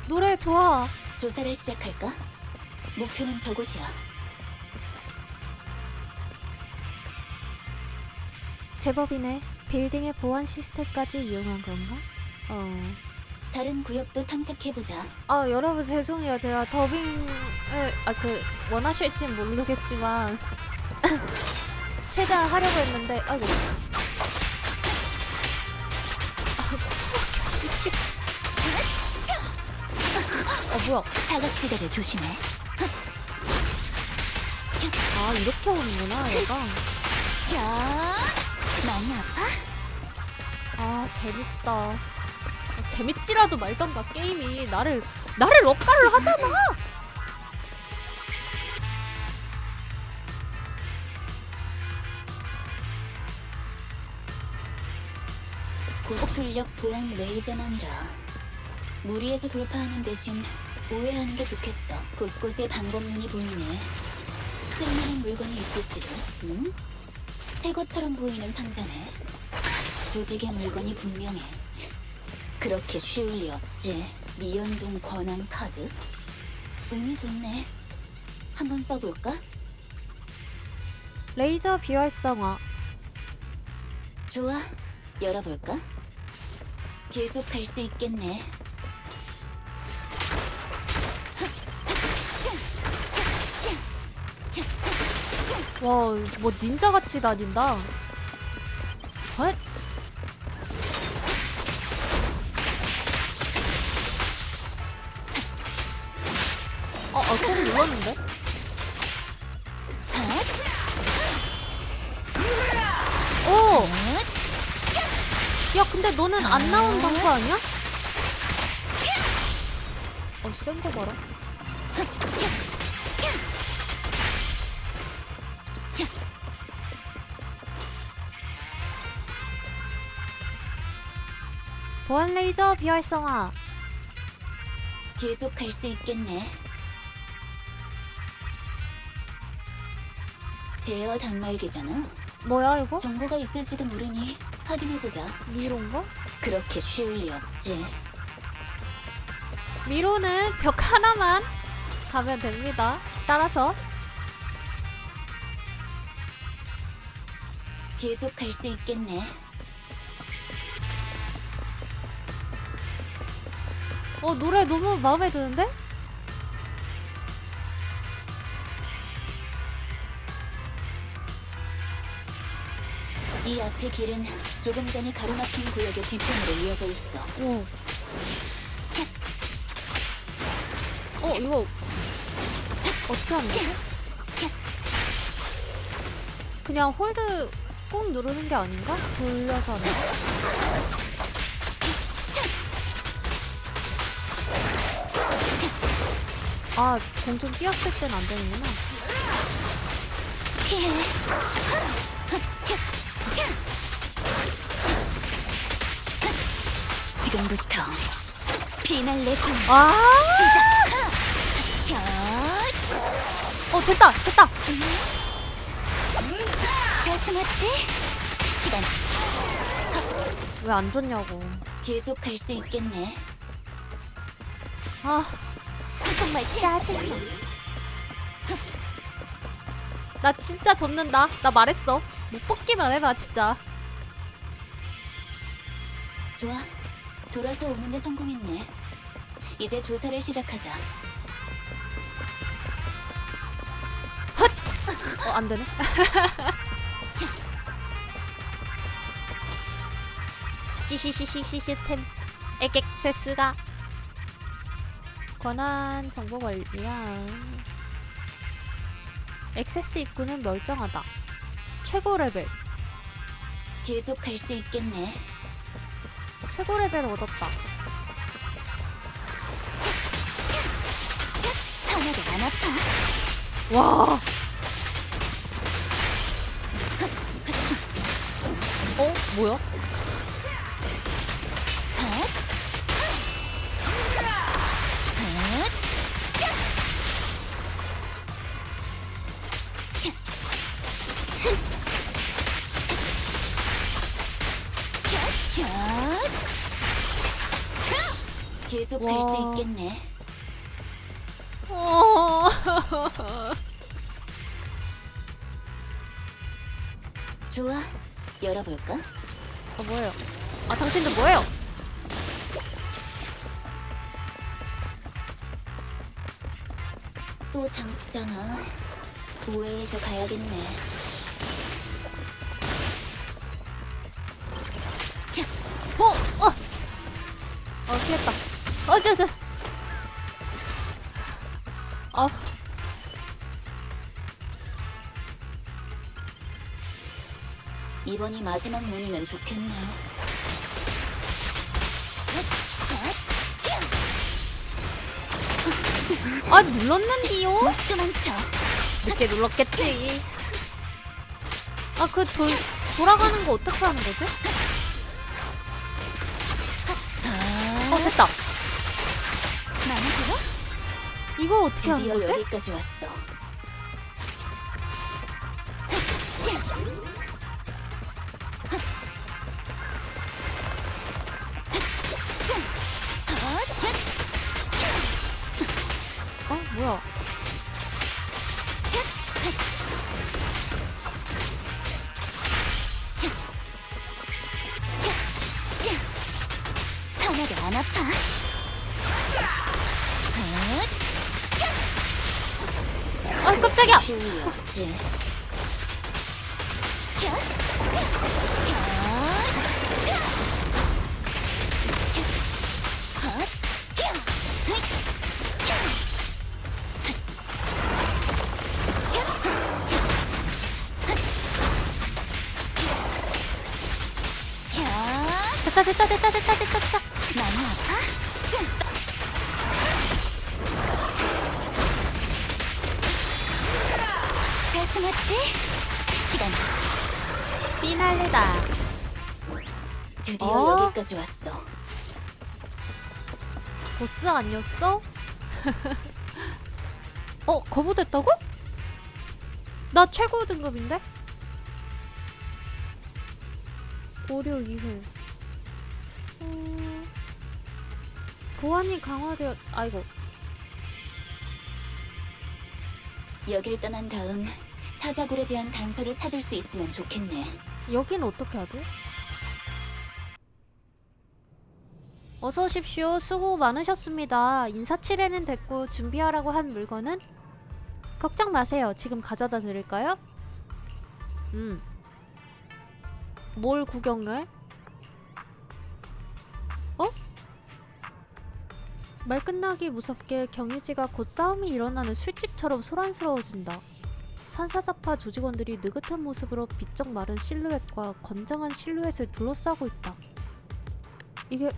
노래 좋아. 조사를 시작할까? 목표는 저곳이야. 제법이네. 빌딩의 보안 시스템까지 이용한 건가? 다른 구역도 탐색해보자. 여러분 죄송해요. 제가 더빙을 원하실진 모르겠지만 최대한 하려고 했는데 아이고. 뭐야? 사각지대를 조심해. 이렇게 오는구나 얘가. 야, 많이 아파? 재밌다. 재밌지라도 말던가. 게임이 나를 럭가를 하잖아. 고출력 보안 레이저망이라 무리해서 돌파하는 대신 우회하는 게 좋겠어. 곳곳에 방법문이 보이네. 쓸만한 물건이 있을지도. 응? 새 것처럼 보이는 상자네. 조직의 물건이 분명해. 그렇게 쉬울 리 없지. 미연동 권한 카드. 운이 좋네. 한번 써볼까? 레이저 비활성화. 좋아. 열어볼까? 계속 갈 수 있겠네. 와, 뭐 닌자같이 다닌다. 헛. 꼭 눌렀는데? 오! 야, 근데 너는 안 나온 방패 아니야? 센 거 봐라. 보안 레이저 비활성화. 계속 갈 수 있겠네. 제어 단말기잖아. 뭐야 이거? 정보가 있을지도 모르니 확인해보자. 미로인가? 그렇게 쉬울 리 없지. 미로는 벽 하나만 가면 됩니다. 따라서. 계속 갈 수 있겠네. 노래 너무 마음에 드는데? 이 앞의 길은 조금 전에 가로막힌 구역의 뒤편으로 이어져 있어. 이거 어떻게 하는 거야? 그냥 홀드 꾹 누르는 게 아닌가? 돌려서 하는 거? 공중 뛰었을 땐 안 되는구나. 지금부터 피날레 공 시작! 됐다! 다 숨었지? 시간. 왜 안 줬냐고. 계속 갈 수 있겠네. 정말 짜증나. 나 진짜 접는다. 나 말했어. 못 뽑기만 해봐 진짜. 좋아. 돌아서 오는데 성공했네. 이제 조사를 시작하자. 안 되네. 시시시시시템 액세스가 권한 정보 관리야. 액세스 입구는 멀쩡하다. 최고 레벨. 계속 갈 수 있겠네. 최고 레벨 얻었다. 하나도 안 아파. 와. 뭐야? 계속 와. 갈 수 있겠네. 좋아, 열어볼까? 뭐예요? 당신들 뭐예요? 또 장치잖아. 우회해서 가야겠네. 피했다. 저. 이번이 마지막 문이면 좋겠네. 눌렀는디요? 도망쳐. 늦게 눌렀겠지. 돌아가는 거 어떻게 하는 거지? 됐다. 마음에 들어? 이거 어떻게 하는 드디어 거지? 여기까지 왔어. 뭐야? 하나도 안 아파. 깜짝이야! 휴이 없지. 됐다. 많이 아파? 잘 숨었지? 시간. 피날레다. 드디어 여기까지 왔어. 보스 아니었어? 거부됐다고? 나 최고 등급인데? 고려 이후. 보안이 강화되었... 아이고. 여길 떠난 다음 사자굴에 대한 단서를 찾을 수 있으면 좋겠네. 여기는 어떻게 하지? 어서 오십시오. 수고 많으셨습니다. 인사치레는 됐고 준비하라고 한 물건은? 걱정 마세요. 지금 가져다 드릴까요? 뭘 구경해? 말 끝나기 무섭게 경유지가 곧 싸움이 일어나는 술집처럼 소란스러워진다. 산사자파 조직원들이 느긋한 모습으로 비쩍 마른 실루엣과 건장한 실루엣을 둘러싸고 있다. 이게...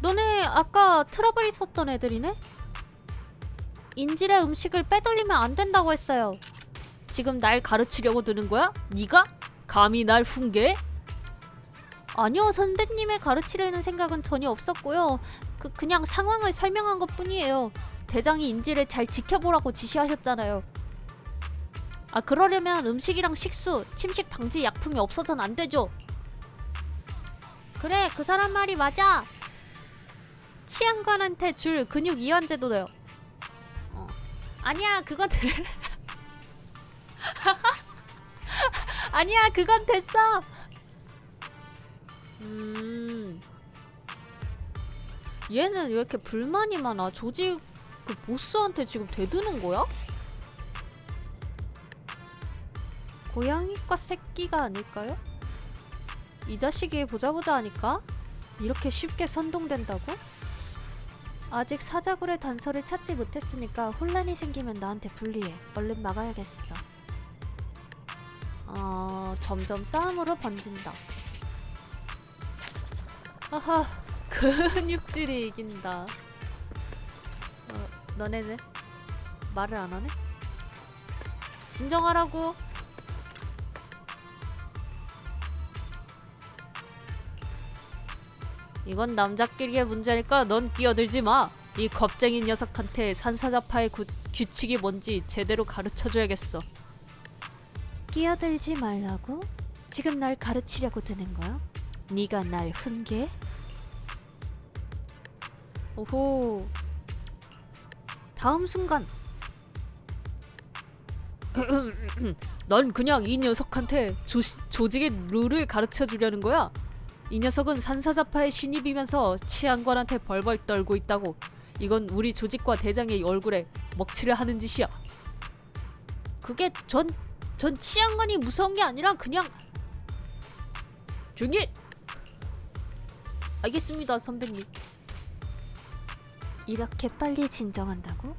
너네 아까 트러블 있었던 애들이네? 인질의 음식을 빼돌리면 안 된다고 했어요. 지금 날 가르치려고 드는 거야? 네가? 감히 날 훈계해? 아니요, 선배님의 가르치려는 생각은 전혀 없었고요. 그냥 상황을 설명한 것 뿐이에요. 대장이 인질을 잘 지켜보라고 지시하셨잖아요. 그러려면 음식이랑 식수, 침식 방지 약품이 없어선 안 되죠. 그래, 그 사람 말이 맞아. 치안관한테 줄 근육 이완제도래요. 아니야, 그건 아니야, 그건 됐어. 얘는 왜 이렇게 불만이 많아? 조직 그 보스한테 지금 대드는 거야? 고양이과 새끼가 아닐까요? 이 자식이 보자 하니까 이렇게 쉽게 선동된다고? 아직 사자굴의 단서를 찾지 못했으니까 혼란이 생기면 나한테 불리해. 얼른 막아야겠어. 점점 싸움으로 번진다. 아하, 근육질이 이긴다. 너네는 말을 안 하네? 진정하라고. 이건 남자끼리의 문제니까 넌 끼어들지 마. 이 겁쟁이 녀석한테 산사자파의 규칙이 뭔지 제대로 가르쳐줘야겠어. 끼어들지 말라고? 지금 날 가르치려고 드는 거야? 네가 날 훈계해? 오호. 다음 순간. 넌 그냥 이 녀석한테 조직의 룰을 가르쳐주려는 거야? 이 녀석은 산사자파의 신입이면서 치안관한테 벌벌 떨고 있다고. 이건 우리 조직과 대장의 얼굴에 먹칠을 하는 짓이야. 그게 전 치안관이 무서운 게 아니라 그냥 조용히 해! 알겠습니다, 선배님. 이렇게 빨리 진정한다고?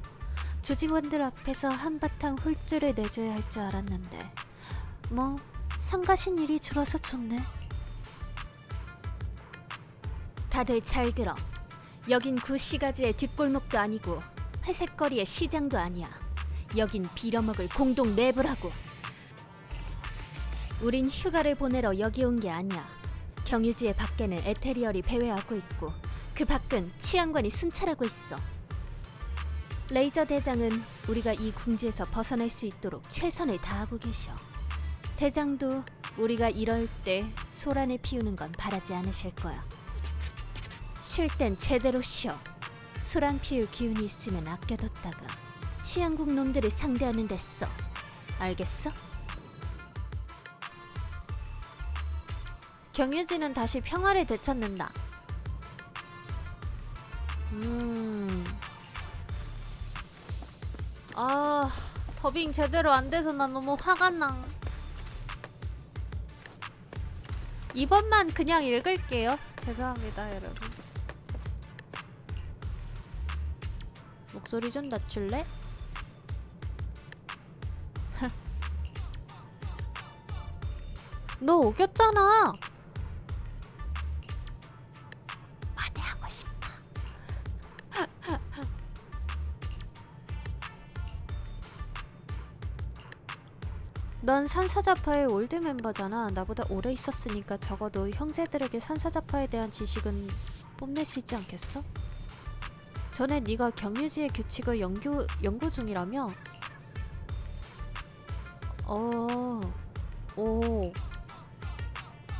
조직원들 앞에서 한바탕 홀줄을 내줘야 할 줄 알았는데 뭐 성가신 일이 줄어서 좋네. 다들 잘 들어. 여긴 구시가지의 뒷골목도 아니고 회색거리의 시장도 아니야. 여긴 빌어먹을 공동 내부라고. 우린 휴가를 보내러 여기 온 게 아니야. 경유지의 밖에는 에테리얼이 배회하고 있고 그 밖은 치안관이 순찰하고 있어. 레이저 대장은 우리가 이 궁지에서 벗어날 수 있도록 최선을 다하고 계셔. 대장도 우리가 이럴 때 소란을 피우는 건 바라지 않으실 거야. 쉴 땐 제대로 쉬어. 소란 피울 기운이 있으면 아껴뒀다가 치안국 놈들을 상대하는 데 써. 알겠어? 경유지는 다시 평화를 되찾는다. 더빙 제대로 안 돼서 나 너무 화가 나. 이번만 그냥 읽을게요. 죄송합니다, 여러분. 목소리 좀 낮출래? 너 오겼잖아. 만회하고 싶어. 넌 산사자파의 올드 멤버잖아. 나보다 오래 있었으니까 적어도 형제들에게 산사자파에 대한 지식은 뽐낼 수 있지 않겠어? 전에 네가 경유지의 규칙을 연구 중이라며?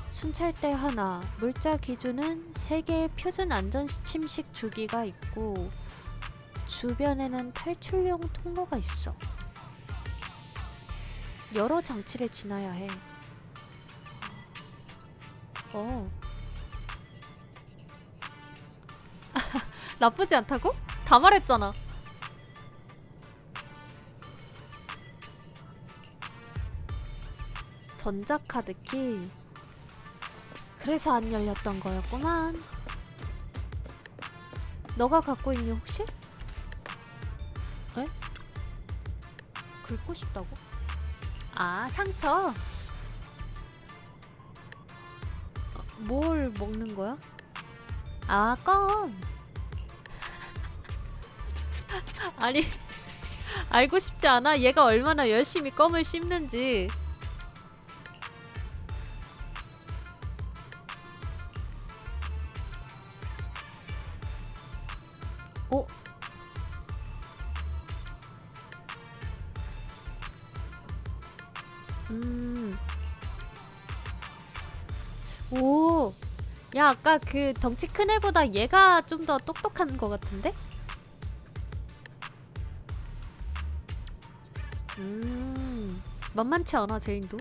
순찰대 하나, 물자 기준은 3개의 표준 안전 침식 주기가 있고 주변에는 탈출용 통로가 있어. 여러 장치를 지나야 해. 나쁘지 않다고? 다 말했잖아. 전자카드 키. 그래서 안 열렸던 거였구만. 너가 갖고 있니 혹시? 에? 긁고 싶다고? 아, 상처. 뭘 먹는 거야? 아, 껌. 아니, 알고 싶지 않아? 얘가 얼마나 열심히 껌을 씹는지. 오. 오. 야, 아까 그 덩치 큰 애보다 얘가 좀 더 똑똑한 것 같은데? 만만치 않아, 제인도.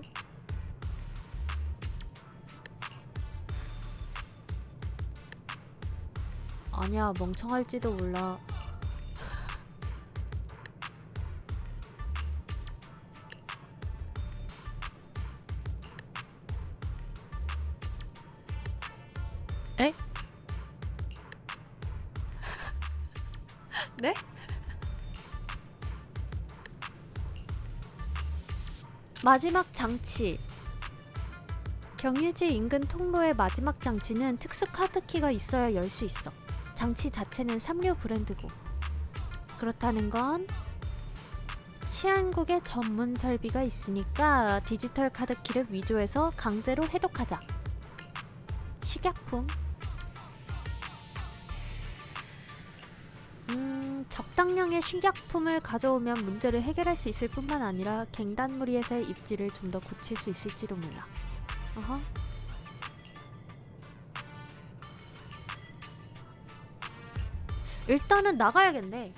아니야, 멍청할지도 몰라. 에? 네? 마지막 장치. 경유지 인근 통로의 마지막 장치는 특수 카드키가 있어야 열 수 있어. 장치 자체는 삼류 브랜드고. 그렇다는 건 치안국의 전문 설비가 있으니까 디지털 카드키를 위조해서 강제로 해독하자. 식약품. 적당량의 식약품을 가져오면 문제를 해결할 수 있을 뿐만 아니라 갱단무리에서의 입지를 좀 더 굳힐 수 있을지도 몰라. 어허. 일단은 나가야겠네.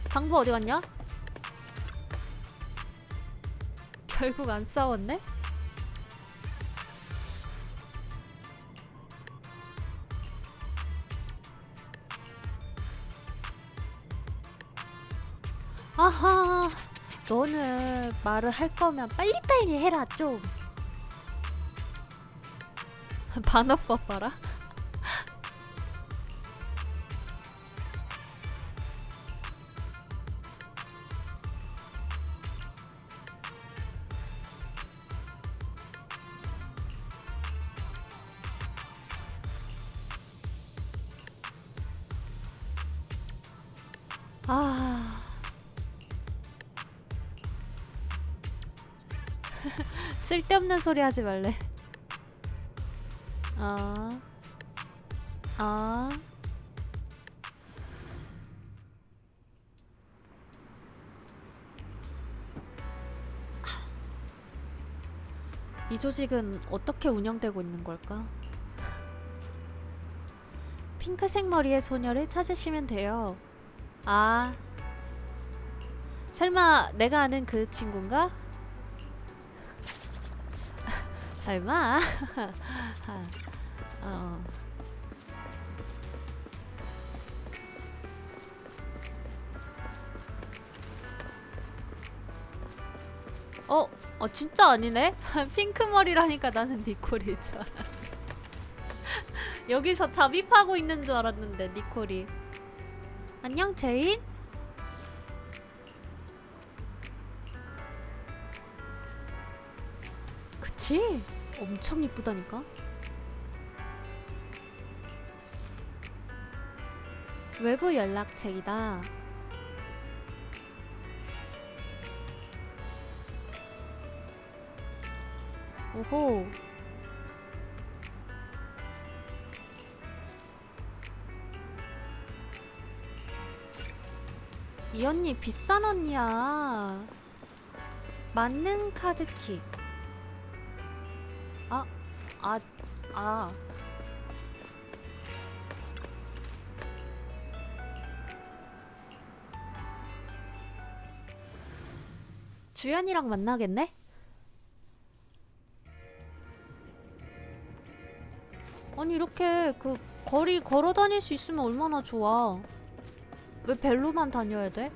방부 어디 갔냐? 결국 안 싸웠네? 아하, 너는 말을 할 거면 빨리빨리 해라 좀. 반어법 봐라. 아. 쓸데없는 소리 하지 말래. 이 조직은 어떻게 운영되고 있는 걸까? 핑크색 머리의 소녀를 찾으시면 돼요. 아, 설마 내가 아는 그 친구인가? 설마? 진짜 아니네? 핑크 머리라니까 나는 니콜일 줄 알아. 여기서 잠입하고 있는 줄 알았는데 니콜이. 안녕 제인? 그치? 엄청 이쁘다니까? 외부 연락책이다. 오호. 이 언니 비싼 언니야. 만능 카드키. 주연이랑 만나겠네? 아니 이렇게 그 거리 걸어 다닐 수 있으면 얼마나 좋아. 왜 벨로만 다녀야 돼?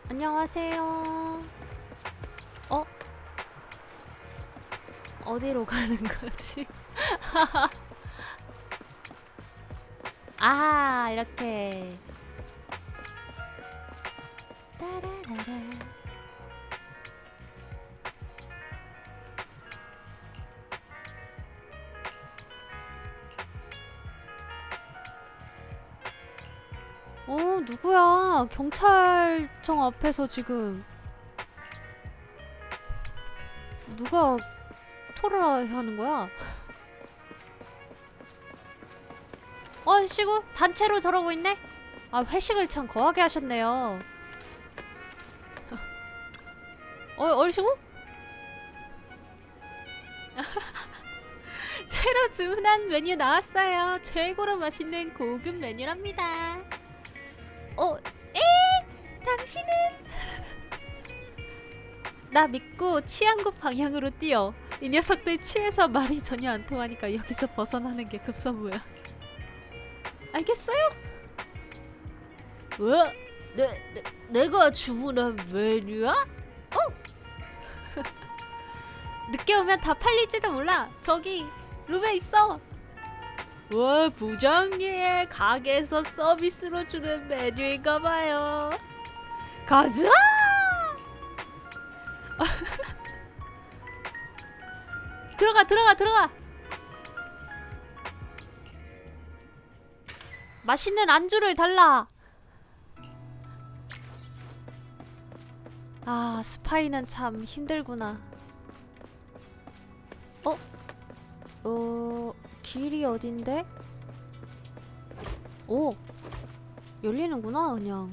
안녕하세요. 어디로 가는 거지? 아, 이렇게. 따라라라. 누구야? 경찰청 앞에서 지금 누가 토를 하는 거야? 얼씨구 단체로 저러고 있네? 아, 회식을 참 거하게 하셨네요. 얼씨구? 새로 주문한 메뉴 나왔어요. 최고로 맛있는 고급 메뉴랍니다. 당신은 나 믿고 치안국 방향으로 뛰어. 이 녀석들 취해서 말이 전혀 안 통하니까 여기서 벗어나는 게 급선무야. 알겠어요? 왜? 내가 주문한 메뉴야? 늦게 오면 다 팔릴지도 몰라. 저기 룸에 있어. 와, 부장님 가게에서 서비스로 주는 메뉴인가봐요. 가자! 들어가. 맛있는 안주를 달라. 아, 스파이는 참 힘들구나. 길이 어딘데? 오! 열리는구나, 그냥.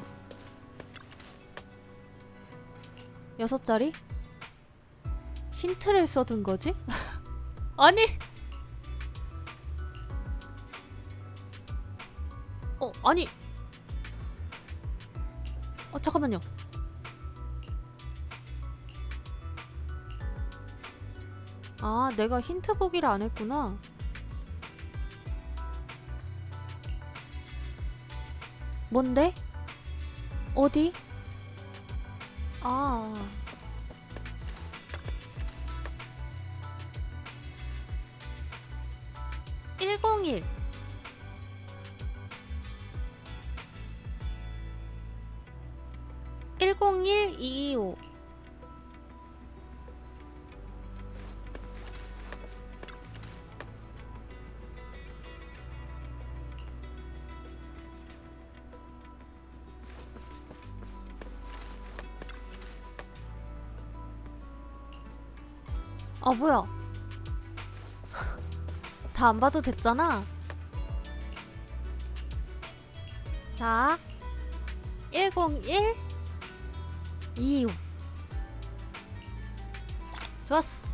6자리? 힌트를 써둔 거지? 아니! 아니! 잠깐만요. 아, 내가 힌트 보기를 안 했구나. 뭔데? 어디? 아. (101) 101-225 아, 뭐야. 다 안 봐도 됐잖아. 자, 101 225 좋았어.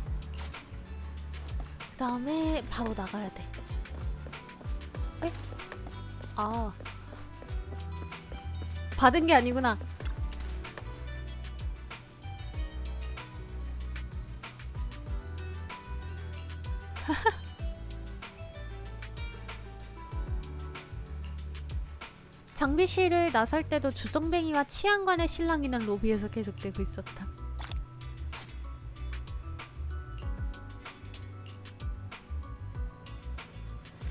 그 다음에 바로 나가야 돼. 에? 아, 받은 게 아니구나. 장비실을 나설 때도 주정뱅이와 치안관의 실랑이는 로비에서 계속되고 있었다.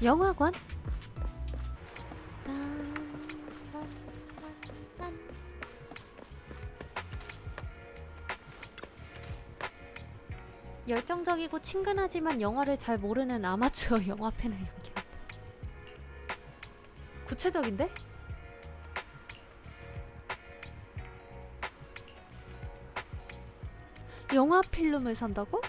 영화관? 열정적이고 친근하지만 영화를 잘 모르는 아마추어 영화팬을 연기한다. 구체적인데? 영화 필름을 산다고?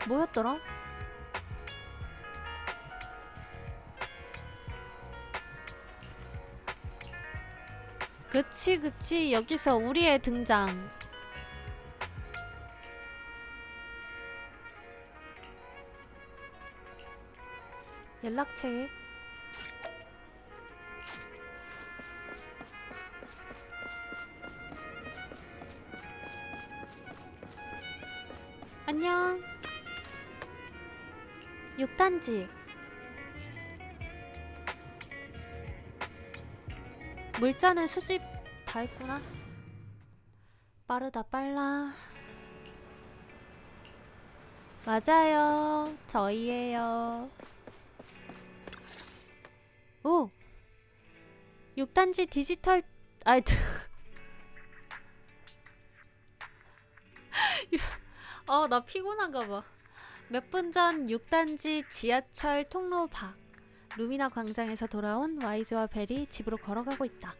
뭐였더라? 그치 여기서 우리의 등장. 연락처. 안녕. 6단지. 물자는 수집 다 했구나. 빠르다 빨라. 맞아요. 저희예요. 오! 6단지 디지털 나 피곤한가 봐. 몇 분 전 6단지 지하철 통로 밖 루미나 광장에서 돌아온 와이즈와 벨이 집으로 걸어가고 있다.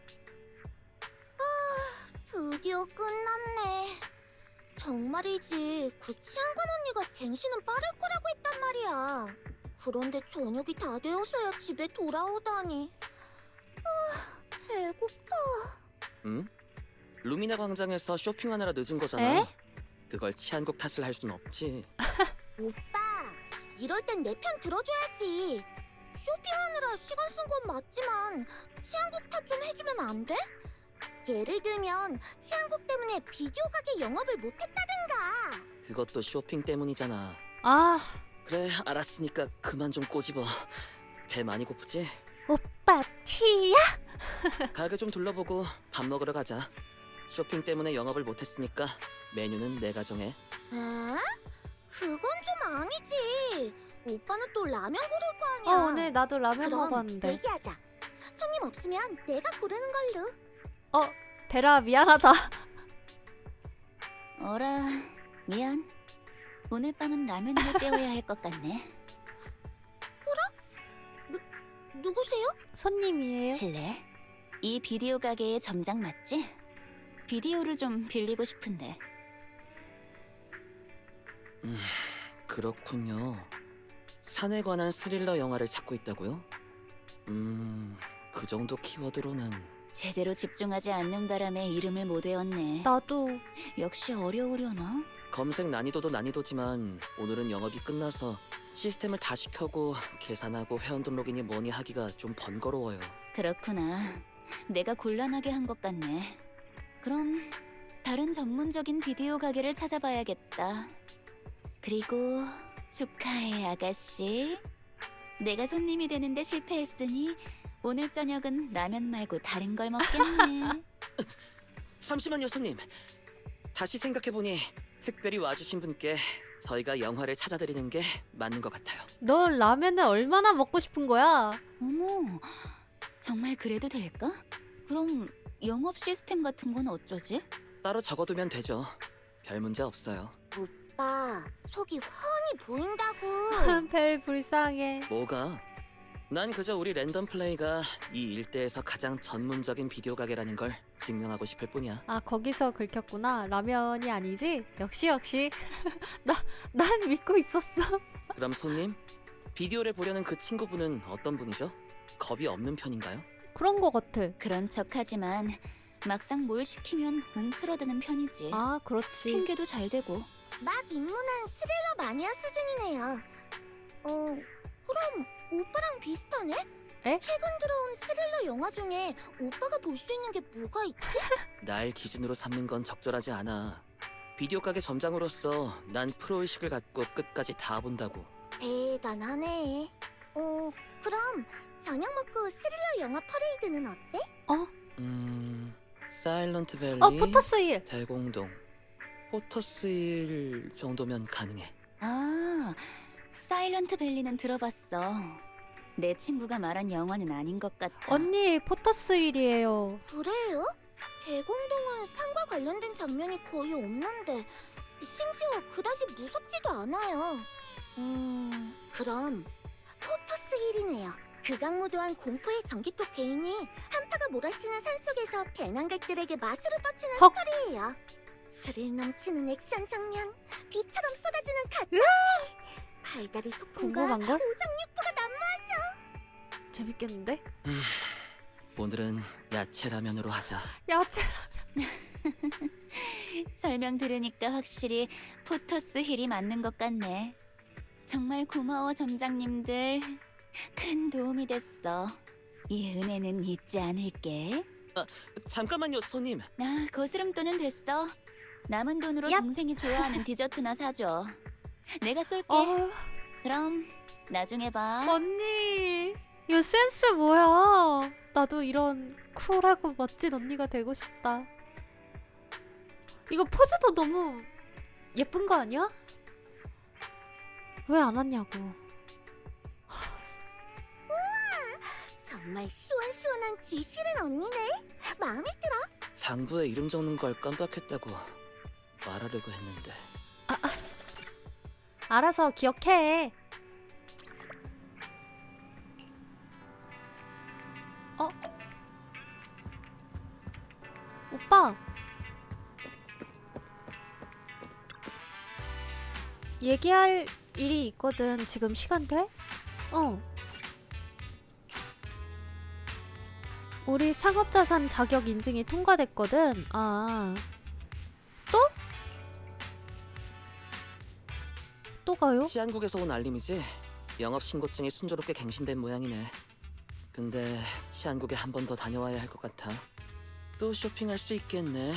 드디어 끝났네. 정말이지, 그 치안관 언니가 갱신은 빠를 거라고 했단 말이야. 그런데 저녁이 다 되어서야 집에 돌아오다니. 배고파. 응? 루미나 광장에서 쇼핑하느라 늦은 거잖아. 에? 그걸 치안국 탓을 할 순 없지. 오빠, 이럴 땐 내 편 들어줘야지. 쇼핑하느라 시간 쓴 건 맞지만 치안국 탓 좀 해주면 안 돼? 예를 들면 치안국 때문에 비디오 가게 영업을 못했다든가. 그것도 쇼핑 때문이잖아. 아, 그래, 알았으니까 그만 좀 꼬집어. 배 많이 고프지? 오빠 티야? 가게 좀 둘러보고 밥 먹으러 가자. 쇼핑 때문에 영업을 못했으니까 메뉴는 내가 정해. 에? 그건 좀 아니지. 오빠는 또 라면 고를 거 아니야. 오늘 나도 라면 그럼 먹었는데. 내기하자. 손님 없으면 내가 고르는 걸로. 베라 미안하다. 어라, 미안. 오늘 밤은 라면으로 때워야 할 것 같네. 누구세요? 손님이에요. 실례. 이 비디오 가게의 점장 맞지? 비디오를 좀 빌리고 싶은데. 그렇군요. 산에 관한 스릴러 영화를 찾고 있다고요? 그 정도 키워드로는 제대로 집중하지 않는 바람에 이름을 못 외웠네. 나도. 역시 어려우려나? 검색 난이도도 난이도지만 오늘은 영업이 끝나서 시스템을 다시 켜고 계산하고 회원등 로그인이 뭐니 하기가 좀 번거로워요. 그렇구나. 내가 곤란하게 한 것 같네. 그럼 다른 전문적인 비디오 가게를 찾아봐야겠다. 그리고 축하해, 아가씨. 내가 손님이 되는데 실패했으니 오늘 저녁은 라면 말고 다른 걸 먹겠네. 잠시만요, 손님. 다시 생각해보니 특별히 와주신 분께 저희가 영화를 찾아드리는 게 맞는 것 같아요. 너 라면을 얼마나 먹고 싶은 거야? 어머, 정말 그래도 될까? 그럼 영업 시스템 같은 건 어쩌지? 따로 적어두면 되죠. 별 문제 없어요. 오빠, 속이 훤히 보인다고. 별 불쌍해. 뭐가? 난 그저 우리 랜덤 플레이가 이 일대에서 가장 전문적인 비디오 가게라는 걸 증명하고 싶을 뿐이야. 아, 거기서 긁혔구나. 라면이 아니지? 역시. 난 믿고 있었어. 그럼 손님, 비디오를 보려는 그 친구분은 어떤 분이죠? 겁이 없는 편인가요? 그런 거 같아. 그런 척하지만 막상 뭘 시키면 움츠러드는 편이지. 아, 그렇지. 핑계도 잘 대고. 막 입문한 스릴러 마니아 수준이네요. 그럼 오빠랑 비슷하네? 에? 최근 들어온 스릴러 영화 중에 오빠가 볼 수 있는 게 뭐가 있지? 날 기준으로 삼는 건 적절하지 않아. 비디오 가게 점장으로서 난 프로의식을 갖고 끝까지 다 본다고. 대단하네. 그럼 저녁 먹고 스릴러 영화 퍼레이드는 어때? 사일런트 밸리, 포토스일. 대공동, 포터스일 정도면 가능해. 아, 사일런트 밸리는 들어봤어. 내 친구가 말한 영화는 아닌 것 같다. 언니, 포토스일이에요. 그래요? 대공동은 산과 관련된 장면이 거의 없는데 심지어 그다지 무섭지도 않아요. 그럼 포토스 1이네요. 극악무도한 공포의 전기톱 개인이 한파가 몰아치는 산속에서 배낭객들에게 마술을 뻗치는 헉. 스토리예요. 스릴 넘치는 액션 장면, 비처럼 쏟아지는 가짜피, 달달이 소품과 궁금한 걸? 오장육부가 난무하죠. 재밌겠는데? 오늘은 야채 라면으로 하자. 야채. 설명 들으니까 확실히 포터스 힐이 맞는 것 같네. 정말 고마워, 점장님들. 큰 도움이 됐어. 이 은혜는 잊지 않을게. 잠깐만요, 손님. 거스름돈은 됐어. 남은 돈으로 얍. 동생이 좋아하는 디저트나 사줘. 내가 쏠게. 그럼 나중에 봐. 언니, 이 센스 뭐야? 나도 이런 쿨하고 멋진 언니가 되고 싶다. 이거 포즈도 너무 예쁜 거 아니야? 왜 안 왔냐고. 정말 시원시원한 쥐실은 언니네. 마음에 들어. 장부에 이름 적는 걸 깜빡했다고 말하려고 했는데. 알아서 기억해. 오빠. 얘기할 일이 있거든. 지금 시간 돼? 우리 상업자산 자격 인증이 통과됐거든. 또? 또 가요? 치안국에서 온 알림이지. 영업 신고증이 순조롭게 갱신된 모양이네. 근데 치안국에 한 번 더 다녀와야 할 것 같아. 또 쇼핑할 수 있겠네.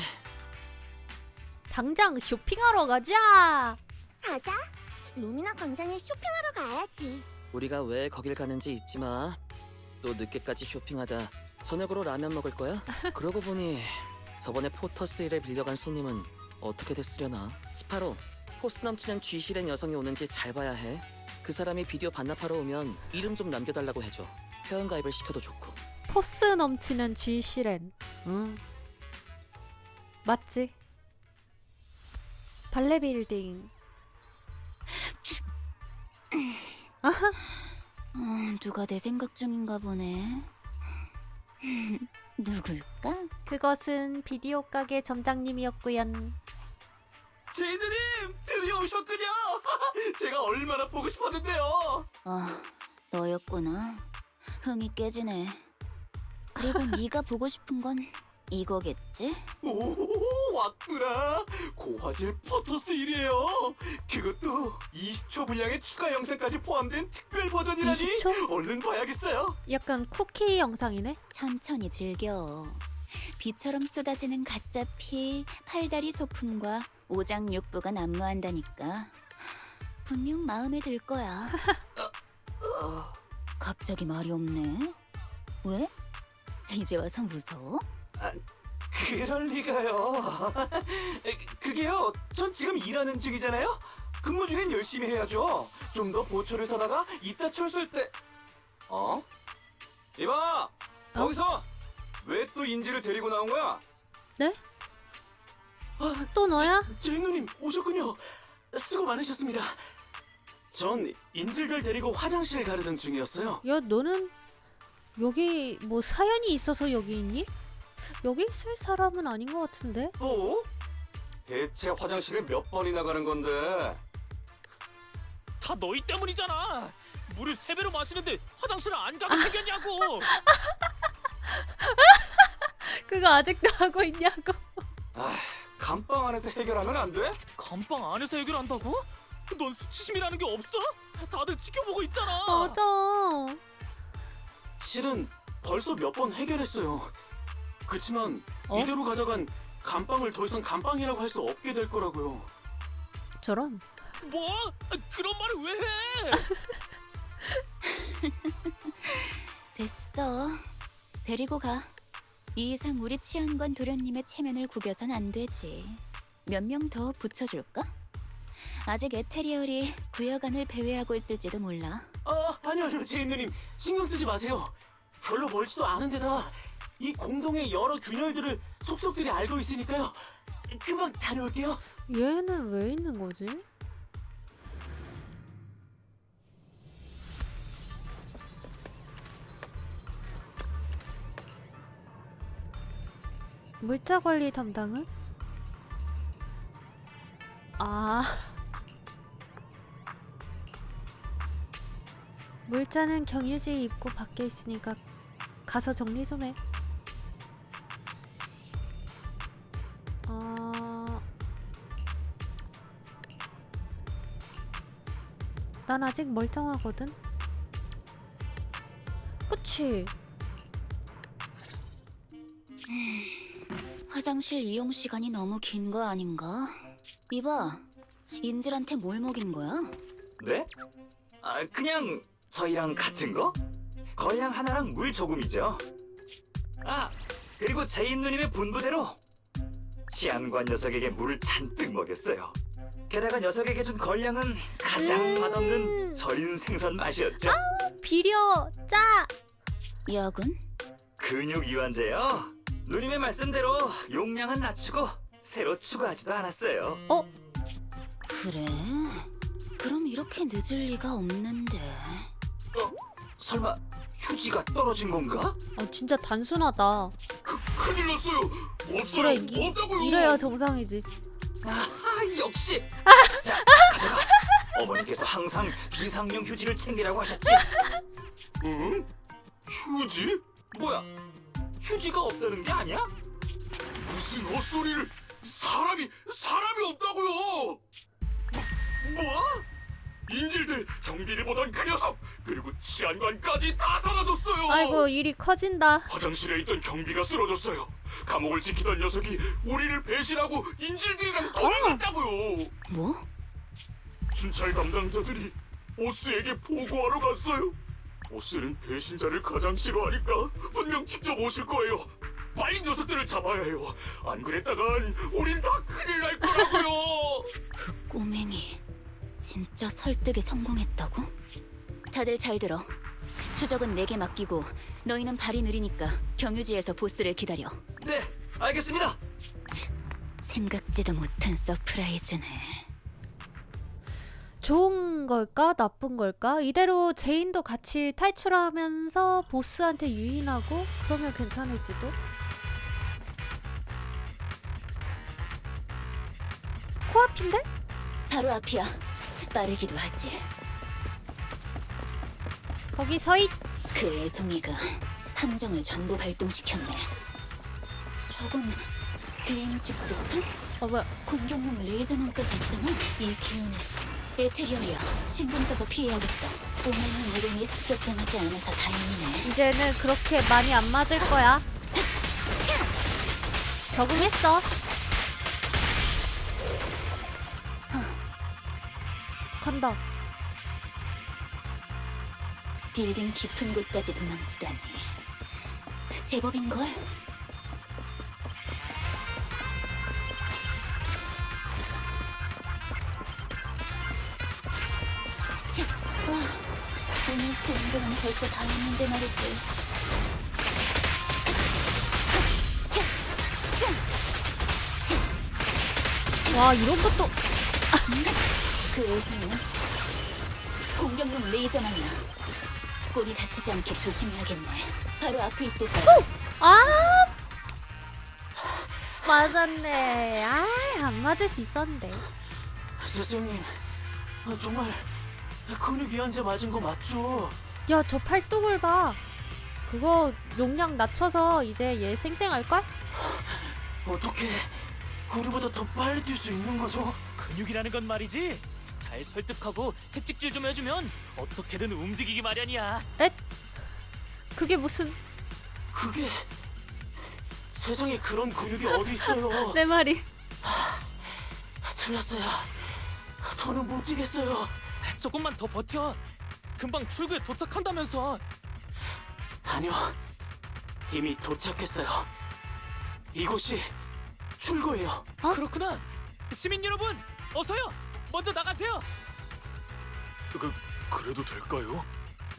당장 쇼핑하러 가자. 가자. 루미나 광장에 쇼핑하러 가야지. 우리가 왜 거길 가는지 잊지 마. 또 늦게까지 쇼핑하다 저녁으로 라면 먹을 거야? 그러고 보니 저번에 포터스 1을 빌려간 손님은 어떻게 됐으려나? 18호, 포스 넘치는 쥐실의 여성이 오는지 잘 봐야 해. 그 사람이 비디오 반납하러 오면 이름 좀 남겨달라고 해줘. 회원가입을 시켜도 좋고. 포스 넘치는 G시렌. 응. 맞지? 발레 빌딩. 누가 내 생각 중인가 보네. 누굴까? 그것은 비디오 가게 점장님이었구연. 제이드님 드디어 오셨군요. 제가 얼마나 보고 싶었는데요. 아, 너였구나. 흥이 깨지네. 그리고 네가 보고 싶은 건 이거겠지? 오, 왔구나. 고화질 포토스 1이에요. 그것도 20초 분량의 추가 영상까지 포함된 특별 버전이라니. 20초? 얼른 봐야겠어요. 약간 쿠키 영상이네. 천천히 즐겨. 비처럼 쏟아지는 가짜 피, 팔다리 소품과 오장육부가 난무한다니까. 분명 마음에 들 거야. 갑자기 말이 없네. 왜? 이제 와서 무서워? 그럴 리가요. 그게요. 전 지금 일하는 중이잖아요. 근무 중엔 열심히 해야죠. 좀 더 보초를 서다가 이따 철수할 때. 어? 이봐. 거기서 왜 또 인지를 데리고 나온 거야? 네? 아, 또 너야? 제인 누님 오셨군요. 수고 많으셨습니다. 전 인질들 데리고 화장실 가려던 중이었어요. 야, 너는 여기 뭐 사연이 있어서 여기 있니? 여기 있을 사람은 아닌 것 같은데? 또? 대체 화장실을 몇 번이나 가는 건데? 다 너희 때문이잖아. 물을 3배로 마시는데 화장실을 안 가게 생겼냐고. 그거 아직도 하고 있냐고. 아, 감방 안에서 해결하면 안 돼? 감방 안에서 해결한다고? 넌 수치심이라는 게 없어? 다들 지켜보고 있잖아. 맞아. 실은 벌써 몇 번 해결했어요. 그치만 어? 이대로 가져간 감방을 더 이상 감방이라고 할 수 없게 될 거라고요. 저런. 뭐? 그런 말을 왜 해? 됐어. 데리고 가. 이 이상 우리 치안관 도련님의 체면을 구겨선 안 되지. 몇 명 더 붙여줄까? 아직 에테리얼이 구여간을 배회하고 있을지도 몰라. 아니요, 제인 누님 신경 쓰지 마세요. 별로 멀지도 않은데다 이 공동의 여러 균열들을 속속들이 알고 있으니까요. 금방 다녀올게요. 얘는 왜 있는 거지? 물자 관리 담당은? 아. 물자는 경유지 입고 밖에 있으니까 가서 정리 좀 해. 난 아직 멀쩡하거든. 그치? 화장실 이용 시간이 너무 긴 거 아닌가? 이봐, 인질한테 뭘 먹인 거야? 네? 그냥 저희랑 같은 거? 거양 하나랑 물 조금이죠. 그리고 제인 누님의 분부대로 치안관 녀석에게 물을 잔뜩 먹였어요. 게다가 녀석에게 준 걸량은 가장 맛없는 절인 생선 맛이었죠. 비려 짜. 약은? 근육 이완제요. 누님의 말씀대로 용량은 낮추고 새로 추가하지도 않았어요. 그래? 그럼 이렇게 늦을 리가 없는데. 설마 휴지가 떨어진 건가? 진짜 단순하다. 큰일 났어요. 없어요. 그래, 없다고요. 이래야 정상이지. 역시. 자, 가져가. 어머니께서 항상 비상용 휴지를 챙기라고 하셨지. 응? 휴지? 뭐야? 휴지가 없다는 게 아니야? 무슨 헛소리를? 사람이 없다고요. 뭐? 인질들, 경비를 보던 그 녀석, 그리고 치안관까지 다 사라졌어요. 아이고 일이 커진다. 화장실에 있던 경비가 쓰러졌어요. 감옥을 지키던 녀석이 우리를 배신하고 인질들이랑 도망갔다고요. 뭐? 순찰 담당자들이 보스에게 보고하러 갔어요. 보스는 배신자를 가장 싫어하니까 분명 직접 오실 거예요. 빨리 녀석들을 잡아야 해요. 안 그랬다간 우린 다 큰일 날 거라고요. 그 꼬맹이 진짜 설득에 성공했다고? 다들 잘 들어. 추적은 내게 맡기고 너희는 발이 느리니까 경유지에서 보스를 기다려. 네, 알겠습니다. 생각지도 못한 서프라이즈네. 좋은 걸까? 나쁜 걸까? 이대로 제인도 같이 탈출하면서 보스한테 유인하고 그러면 괜찮을지도? 코앞인데? 바로 앞이야. 빠르기도 하지. 거기 서있! 그 애송이가 함정을 전부 발동시켰네. 저건 게임식 소통? 뭐야. 공격용 레이저망까지 있잖아. 이 기운은 에테리얼이야. 신경 써서 피해야겠어. 오늘은 이름이 습격당하지 않아서 다행이네. 이제는 그렇게 많이 안 맞을 거야. 적응했어. 간다. 빌딩 깊은 곳까지 도망치다니. 제법인걸? 오늘 주인공은 벌써 다 했는데 말이지. 와 이런 것도 그 애송이는 공격용 레이저망이야. 꼴이 다치지 않게 조심해야겠네. 바로 앞에 있을 거야. 아 맞았네. 안 맞을 수 있었는데. 선생님, 정말 근육 이완제 맞은 거 맞죠? 야 저 팔뚝을 봐. 그거 용량 낮춰서 이제 얘 쌩쌩할걸? 어떻게 우리보다 더 빨리 뛸 수 있는 거죠? 근육이라는 건 말이지. 잘 설득하고 채찍질 좀 해주면 어떻게든 움직이기 마련이야. 그게 무슨 그게 세상에 그런 근육이 어디 있어요? 내 말이. 틀렸어요. 저는 못 뛰겠어요. 조금만 더 버텨. 금방 출구에 도착한다면서. 아니요, 이미 도착했어요. 이곳이 출구예요. 그렇구나. 시민 여러분, 어서요. 먼저 나가세요. 그래도 될까요?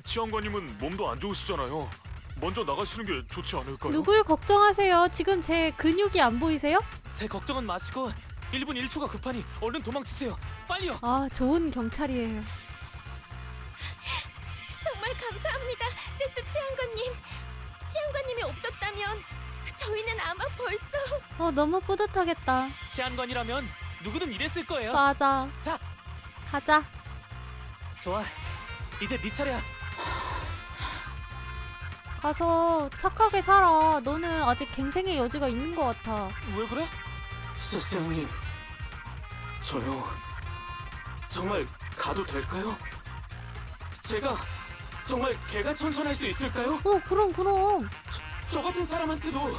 치안관님은 몸도 안 좋으시잖아요. 먼저 나가시는 게 좋지 않을까요? 누굴 걱정하세요? 지금 제 근육이 안 보이세요? 제 걱정은 마시고 1분 1초가 급하니 얼른 도망치세요. 빨리요. 아 좋은 경찰이에요. 정말 감사합니다, 세스 치안관님. 치안관님이 없었다면 저희는 아마 벌써... 너무 뿌듯하겠다. 치안관이라면 누구든 이랬을 거예요. 맞아. 자, 가자. 좋아. 이제 네 차례야. 가서 착하게 살아. 너는 아직 갱생의 여지가 있는 것 같아. 왜 그래? 선생님, 저요 정말 가도 될까요? 제가 정말 개가천선할 수 있을까요? 그럼. 저 같은 사람한테도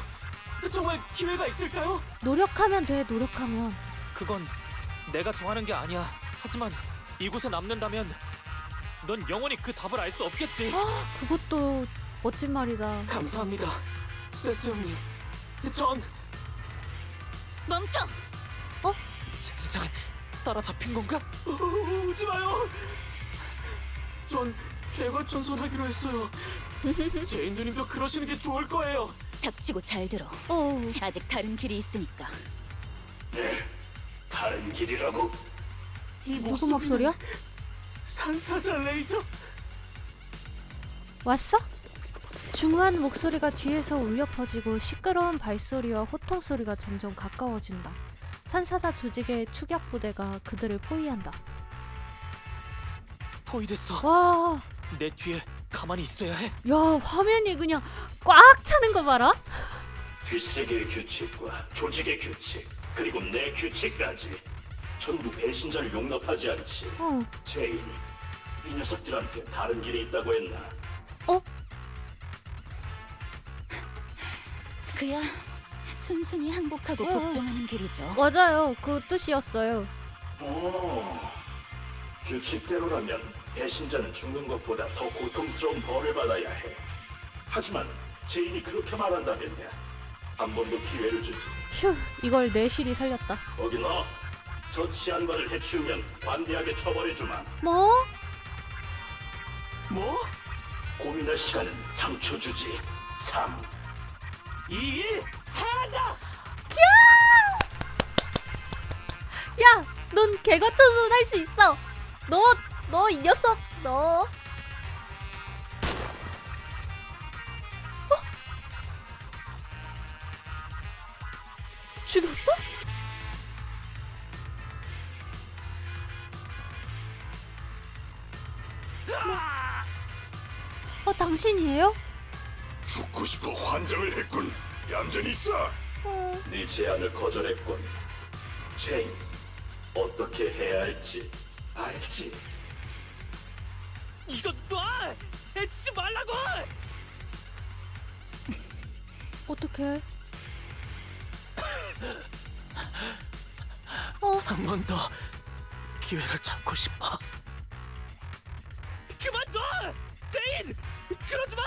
정말 기회가 있을까요? 노력하면 돼, 노력하면. 그건 내가 정하는 게 아니야. 하지만 이곳에 남는다면 넌 영원히 그 답을 알 수 없겠지. 그것도 멋진 말이다. 감사합니다, 세스 형님. 전 멈춰! 젠장, 따라잡힌 건가? 오지 마요. 전 개가천선하기로 했어요. 제인 누님도 그러시는 게 좋을 거예요. 닥치고 잘 들어. 아직 다른 길이 있으니까. 다른 길이라고? 이 누구 목소리야? 산사자 레이저. 왔어? 중후한 목소리가 뒤에서 울려 퍼지고 시끄러운 발소리와 호통 소리가 점점 가까워진다. 산사자 조직의 추격 부대가 그들을 포위한다. 포위됐어. 와, 내 뒤에 가만히 있어야 해. 야 화면이 그냥 꽉 차는 거 봐라. 뒷세계의 규칙과 조직의 규칙, 그리고 내 규칙까지 전부 배신자를 용납하지 않지. 제인, 이 녀석들한테 다른 길이 있다고 했나? 그야 순순히 항복하고 복종하는 길이죠. 맞아요. 그 뜻이었어요. 규칙대로라면 배신자는 죽는 것보다 더 고통스러운 벌을 받아야 해. 하지만 제인이 그렇게 말한다면 한 번 더 기회를 주지. 휴, 이걸 내실이 살렸다. 거기 너! 저 치안관을 해치우면 관대하게 처벌해주마. 뭐? 뭐? 고민할 시간은 3초 주지. 3. 2. 야, 넌 개 같은 소리 할 수 있어. 너 이 녀석, 너. 죽였어? 당신이에요? 죽고 싶어 환장을 했군. 얌전히 있어. 네 제안을 거절했군. 제인, 어떻게 해야 할지 알지? 이거 놔! 해치지 말라고! 어떡해? 한 번 더 기회를 잡고 싶어. 그만둬! 제인! 그러지 마!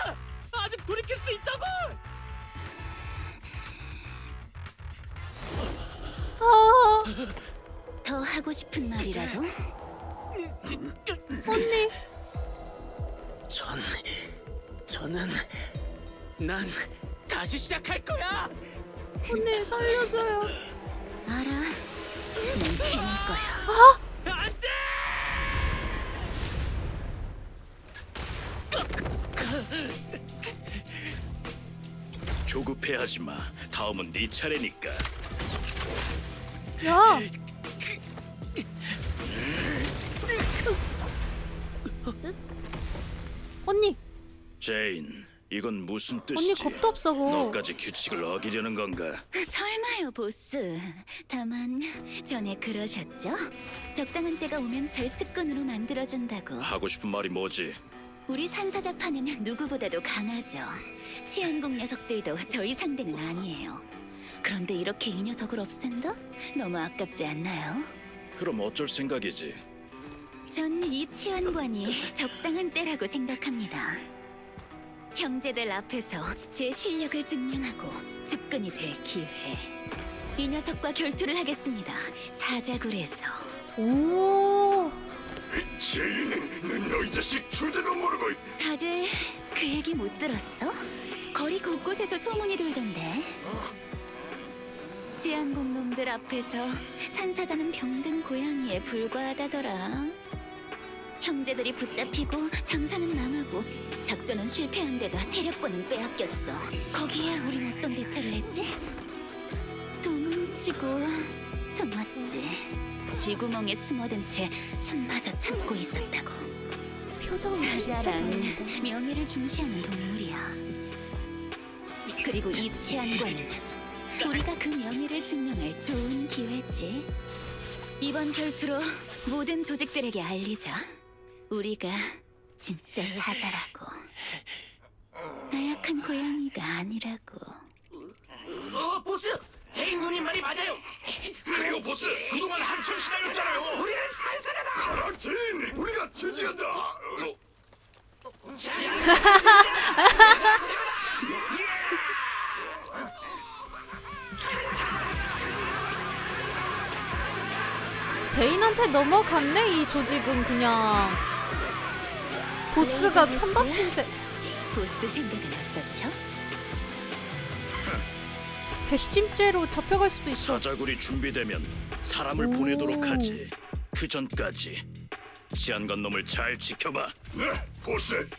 아직 돌이킬 수 있다고! 더 하고 싶은 말이라도? 언니. 난 다시 시작할 거야! 언니 살려줘요. 알아. 넌 해낼 거야. 안 돼! 조급해하지 마. 다음은 네 차례니까. 야. 언니, 제인, 이건 무슨 뜻이지? 언니 겁도 없어 고. 너까지 규칙을 어기려는 건가? 설마요, 보스. 다만 전에 그러셨죠? 적당한 때가 오면 절측근으로 만들어준다고. 하고 싶은 말이 뭐지? 우리 산사자파는 누구보다도 강하죠. 치안국 녀석들도 저희 상대는 아니에요. 그런데 이렇게 이 녀석을 없앤다? 너무 아깝지 않나요? 그럼 어쩔 생각이지? 전 이 치안관이 적당한 때라고 생각합니다. 형제들 앞에서 제 실력을 증명하고 측근이 될 기회. 이 녀석과 결투를 하겠습니다. 사자굴에서. 오. 제인, 너 이 자식 주제도 모르고. 다들 그 얘기 못 들었어? 거리 곳곳에서 소문이 돌던데. 치안국 놈들 앞에서 산사자는 병든 고양이에 불과하다더라. 형제들이 붙잡히고 장사는 망하고 작전은 실패한데다 세력권은 빼앗겼어. 거기에 우린 어떤 대처를 했지? 도망치고 숨었지. 쥐구멍에 숨어든 채 숨마저 참고 있었다고. 표정이 진짜 사자란 다르다. 명예를 중시하는 동물이야. 그리고 이 치안관은 우리가 그 명예를 증명할 좋은 기회지. 이번 결투로 모든 조직들에게 알리자. 우리가 진짜 사자라고. 나약한 고양이가 아니라고. 보스! 제인 누님 말이 맞아요! 그래요, 보스! 그동안 한참 시달렸잖아요! 우리는 산사자다! 그렇지! 우리가 지지한다! 제인한테 넘어갔네. 이 조직은 그냥 보스가 찬밥 신세. 보스 생각은 어떻죠? 괘씸죄로 잡혀갈 수도 있어. 사자굴이 준비되면 사람을 보내도록 하지. 그 전까지 치안관 놈을 잘 지켜봐. 네, 보스.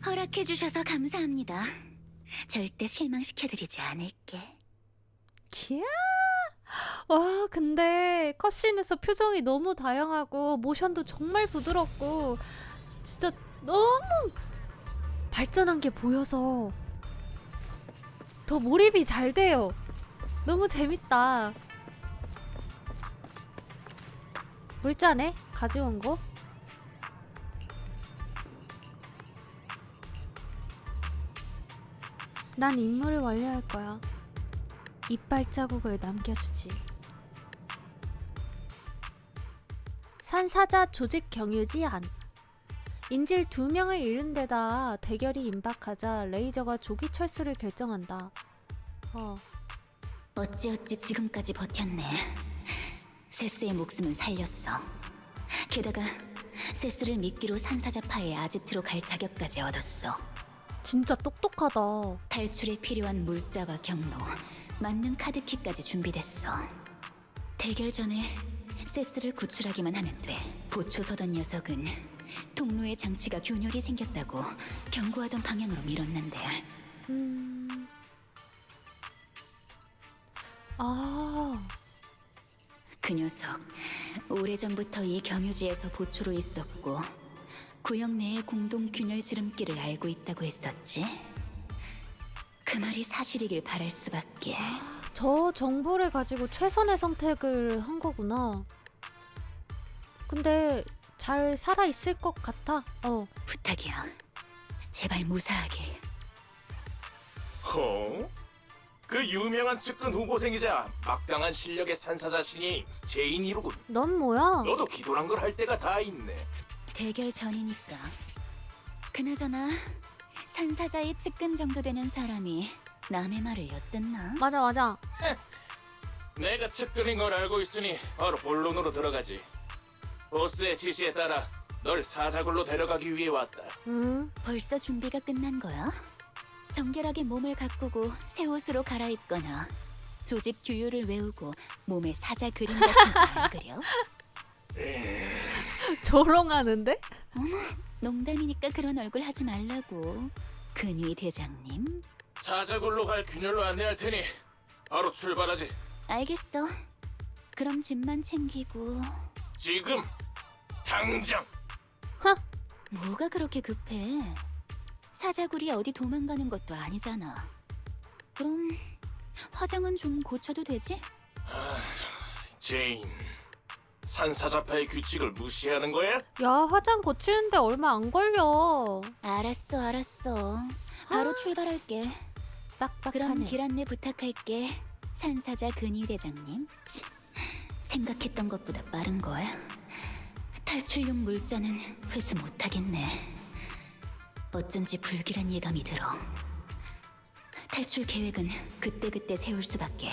허락해 주셔서 감사합니다. 절대 실망시켜드리지 않을게. 기야. 와, 근데 컷신에서 표정이 너무 다양하고 모션도 정말 부드럽고 진짜 너무 발전한 게 보여서 더 몰입이 잘 돼요. 너무 재밌다. 물자네? 가져온 거? 난 임무를 완료할 거야. 이빨 자국을 남겨주지. 산사자 조직 경유지 안. 인질 2명을 잃은 데다 대결이 임박하자 레이저가 조기 철수를 결정한다. 어찌어찌 지금까지 버텼네. 세스의 목숨은 살렸어. 게다가 세스를 미끼로 산사자파의 아지트로 갈 자격까지 얻었어. 진짜 똑똑하다. 탈출에 필요한 물자와 경로, 맞는 카드키까지 준비됐어. 대결 전에 세스를 구출하기만 하면 돼. 보초 서던 녀석은 통로에 장치가 균열이 생겼다고 경고하던 방향으로 밀었는데 그 녀석 오래전부터 이 경유지에서 보초로 있었고 구역 내의 공동 균열 지름길을 알고 있다고 했었지. 그 말이 사실이길 바랄 수밖에. 저 정보를 가지고 최선의 선택을 한 거구나. 근데 잘 살아있을 것 같아. 부탁이야. 제발 무사하게. 그 유명한 측근 후보생이자 막강한 실력의 산사자 신이 제인이로군. 넌 뭐야? 너도 기도란 걸 할 때가 다 있네. 대결 전이니까. 그나저나 산사자의 측근 정도 되는 사람이 남의 말을 엿듣나? 맞아. 내가 측근인 걸 알고 있으니 바로 본론으로 들어가지. 보스의 지시에 따라 널 사자굴로 데려가기 위해 왔다. 벌써 준비가 끝난 거야? 정결하게 몸을 가꾸고 새 옷으로 갈아입거나 조직 규율을 외우고 몸에 사자 그림 같은 거 안 그려? 조롱하는데? 농담이니까 그런 얼굴 하지 말라고. 근위 대장님. 사자굴로 갈 균열로 안내할 테니 바로 출발하지. 알겠어. 그럼 짐만 챙기고. 지금 당장. 뭐가 그렇게 급해? 사자굴이 어디 도망가는 것도 아니잖아. 그럼 화장은 좀 고쳐도 되지? 제인, 산사자파의 규칙을 무시하는 거야? 야, 화장 고치는데 얼마 안 걸려. 알았어. 바로 출발할게. 빡빡하네. 그럼 길 안내 부탁할게. 산사자 근위 대장님. 생각했던 것보다 빠른 걸. 탈출용 물자는 회수 못하겠네. 어쩐지 불길한 예감이 들어. 탈출 계획은 그때그때 세울 수밖에.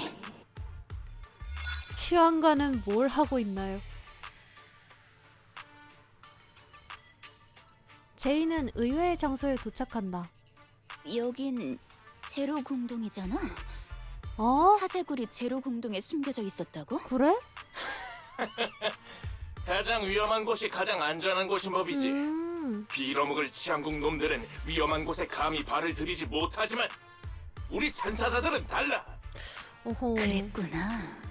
치안관은 뭘 하고 있나요? 제이는 의외의 장소에 도착한다. 여긴 제로 공동이잖아. 사자굴이 제로 공동에 숨겨져 있었다고? 그래? 가장 위험한 곳이 가장 안전한 곳인 법이지. 빌어먹을 치안국 놈들은 위험한 곳에 감히 발을 들이지 못하지만 우리 산사자들은 달라. 그랬구나.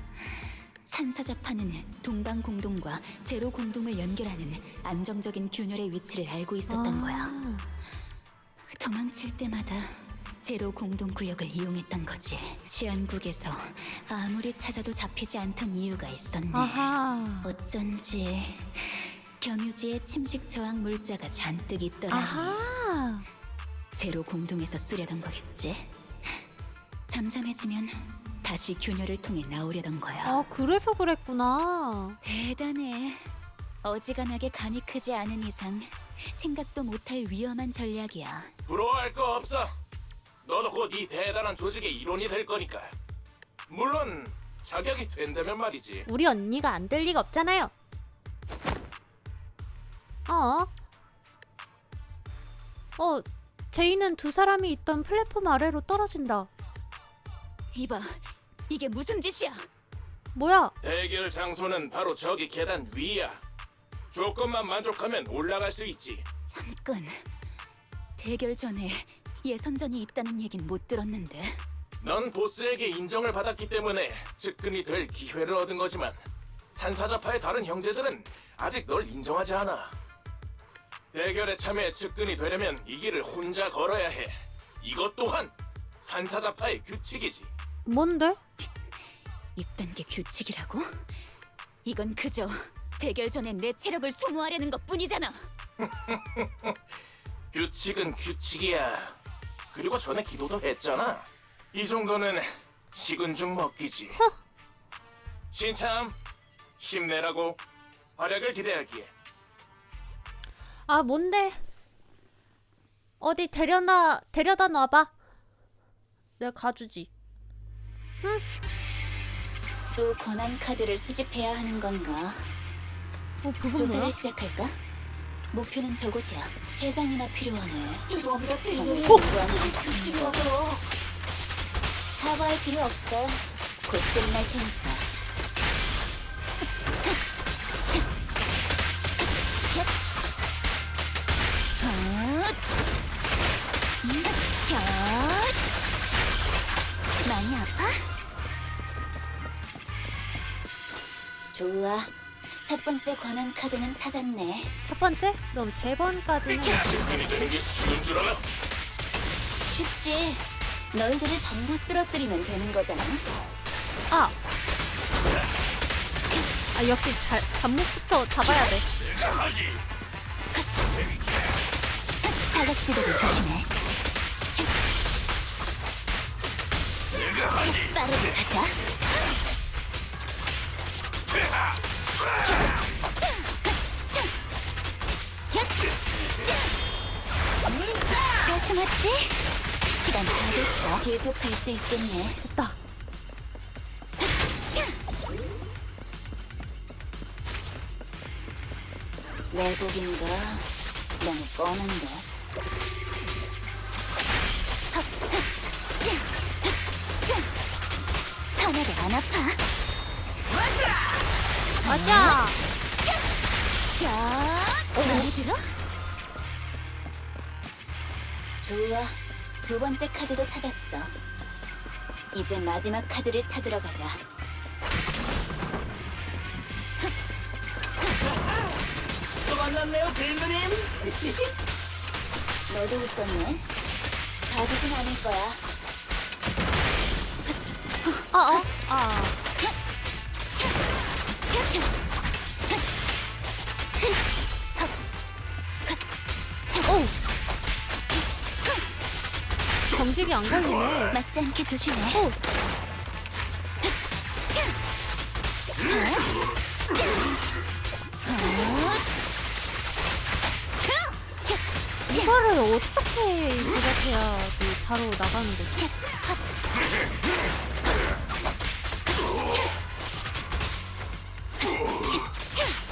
산사자파는 동방 공동과 제로 공동을 연결하는 안정적인 균열의 위치를 알고 있었던 거야. 도망칠 때마다 제로 공동 구역을 이용했던 거지. 치안국에서 아무리 찾아도 잡히지 않던 이유가 있었네. 어쩐지 경유지에 침식 저항 물자가 잔뜩 있더라니. 제로 공동에서 쓰려던 거겠지. 잠잠해지면 다시 균열을 통해 나오려던 거야. 그래서 그랬구나. 대단해. 어지간하게 간이 크지 않은 이상 생각도 못할 위험한 전략이야. 부러워할 거 없어. 너도 곧 이 대단한 조직의 일원이 될 거니까. 물론 자격이 된다면 말이지. 우리 언니가 안 될 리가 없잖아요. 제이는 두 사람이 있던 플랫폼 아래로 떨어진다. 이봐, 이게 무슨 짓이야? 뭐야? 대결 장소는 바로 저기 계단 위야. 조건만 만족하면 올라갈 수 있지. 잠깐. 대결 전에 예선전이 있다는 얘긴 못 들었는데. 넌 보스에게 인정을 받았기 때문에 측근이 될 기회를 얻은 거지만 산사자파의 다른 형제들은 아직 널 인정하지 않아. 대결에 참여해 측근이 되려면 이 길을 혼자 걸어야 해. 이것 또한 산사자파의 규칙이지. 뭔데? 입단계 규칙이라고? 이건 그저 대결 전에 내 체력을 소모하려는 것뿐이잖아. 규칙은 규칙이야. 그리고 전에 기도도 했잖아. 이 정도는 식은 죽 먹기지. 신참 힘내라고. 활약을 기대할게. 아, 뭔데? 어디 데려다 놔봐. 내가 가주지. 또 권한 카드를 수집해야 하는 건가? 그건 뭐야? 조사를 시작할까? 목표는 저곳이야. 회장이나 필요하네. 죄송합니다, 정말 제이님. 공부한 짓이군요. 사과할 필요 없어. 곧 끝날 테니까. 많이 아파? 좋아. 첫 번째 권한 카드는 찾았네. 첫 번째? 그럼 세 번까지는 챔피언이 되는 게 쉬운 줄 알아? 쉽지. 너희들을 전부 쓰러뜨리면 되는 거잖아. 아 역시 잡목부터 잡아야 돼. 사각지대를 조심해. 빠르게 가자. 깔끔했지? 시간 다 됐어. 계속 갈 수 있겠네. 됐다. 내복인가? 너무 뻔한데. 편하게 안 아파. 맞아. 마음에 들어? 좋아. 두 번째 카드도 찾았어. 이제 마지막 카드를 찾으러 가자. 또 만났네요, 제인드님. 너도 있었네. 봐주진 않을 거야. 경직이 안 걸리네. 맞지 않게 조심해. 이거를 어떻게 대답해야지 바로 나가는 거지?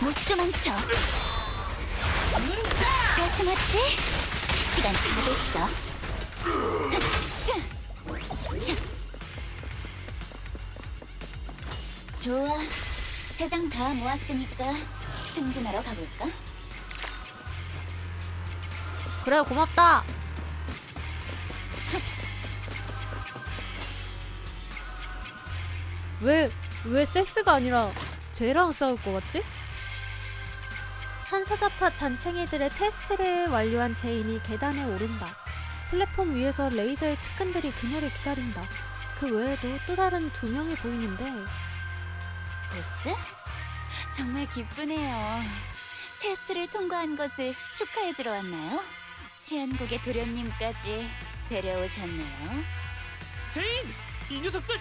못 도망쳐. 깔끔했지? 시간 다 됐어. 좋아. 세 장 다 모았으니까 승진하러 가볼까? 그래, 고맙다. 왜 세스가 아니라 쟤랑 싸울 것 같지? 산사자파 잔챙이들의 테스트를 완료한 제인이 계단에 오른다. 플랫폼 위에서 레이저의 측근들이 그녀를 기다린다. 그 외에도 또 다른 두 명이 보이는데 보스? 정말 기쁘네요. 테스트를 통과한 것을 축하해주러 왔나요? 치안국의 도련님까지 데려오셨네요. 제인! 이 녀석들!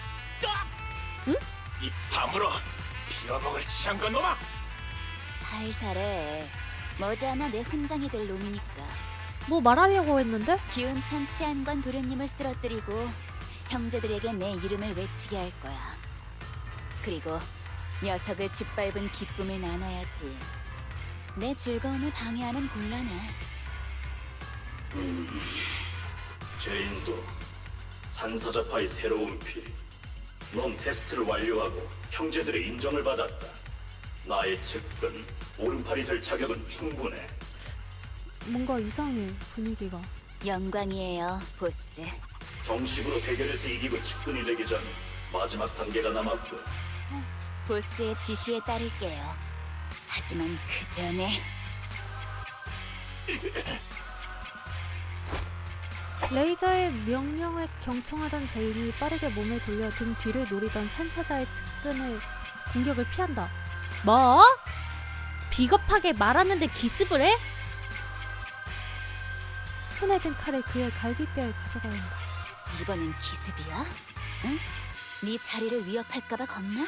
입 다물어. 빌어먹을 치안관 놈아. 살살해. 머지않아 내 훈장이 될 놈이니까. 뭐 말하려고 했는데? 기운찬 치안관 도련님을 쓰러뜨리고 형제들에게 내 이름을 외치게 할 거야. 그리고 녀석을 짓밟은 기쁨을 나눠야지. 내 즐거움을 방해하면 곤란해. 제인도 산사자파의 새로운 피. 넌 테스트를 완료하고 형제들의 인정을 받았다. 나의 측근 오른팔이 될 자격은 충분해. 뭔가 이상해, 분위기가. 영광이에요, 보스. 정식으로 대결에서 이기고 측근이 되기 전 마지막 단계가 남았고. 보스의 지시에 따를게요. 하지만 그 전에 레이저의 명령에 경청하던 제인이 빠르게 몸을 돌려 등 뒤를 노리던 산사자의 특근의 공격을 피한다. 뭐? 비겁하게 말하는데 기습을 해? 손에 든 칼을 그의 갈비뼈에 가져다 댄다. 이번엔 기습이야? 응? 네 자리를 위협할까봐 겁나?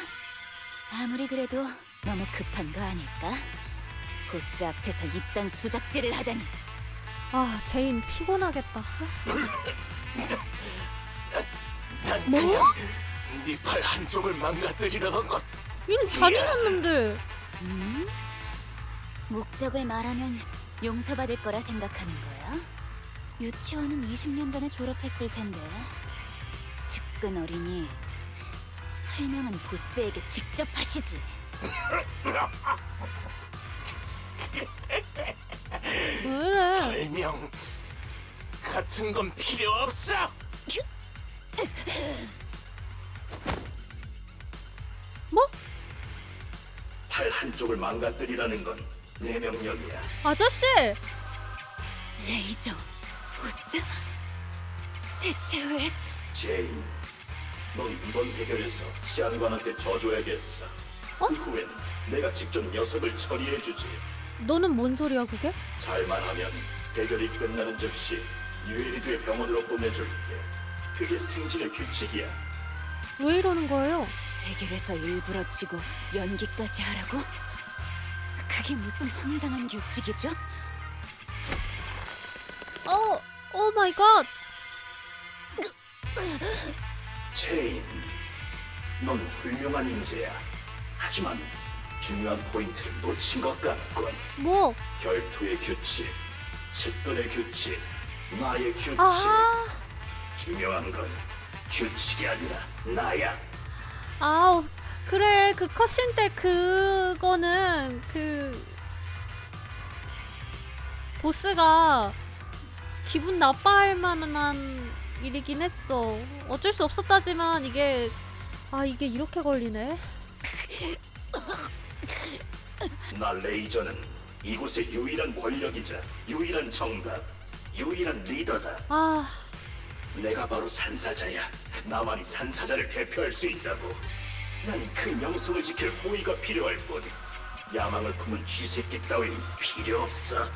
아무리 그래도 너무 급한 거 아닐까? 보스 앞에서 이딴 수작질을 하다니. 아, 제인 피곤하겠다. 난 뭐? 그냥 네 팔 한쪽을 망가뜨리려던 것. 이런 잔인한 놈들. 목적을 말하면 용서받을 거라 생각하는 거야? 유치원은 20년 전에 졸업했을 텐데. 측근 어린이, 설명은 보스에게 직접 하시지. 왜 이래? 설명 같은 건 필요 없어. 뭐? 팔 한쪽을 망가뜨리라는 건 내 명령이야. 아저씨! 레이저, 보스? 대체 왜? 제인, 넌 이번 대결에서 치안관한테 져줘야겠어. 어? 그 후엔 내가 직접 녀석을 처리해주지. 너는 뭔 소리야 그게? 잘만 하면 대결이 끝나는 즉시 유에리드의 병원으로 보내줄게. 그게 승진의 규칙이야. 왜 이러는 거예요? 대결에서 일부러 지고 연기까지 하라고? 그게 무슨 황당한 규칙이죠? 오 마이 갓! 제인, 넌 훌륭한 인재야. 하지만 중요한 포인트를 놓친 것 같군. 뭐? 결투의 규칙, 측근의 규칙, 나의 규칙. 아, 중요한 건 규칙이 아니라 나야. 아우, 그래, 그 컷신 때 그거는 보스가 기분 나빠할 만한 일이긴 했어. 어쩔 수 없었다지만 이게 이렇게 걸리네. 나 레이저는 이곳의 유일한 권력이자 유일한 정답, 유일한 리더다. 아, 내가 바로 산사자야. 나만이 산사자를 대표할 수 있다고. 난 그 명성을 지킬 호의가 필요할 뿐. 야망을 품은 쥐새끼 따윈 필요 없어.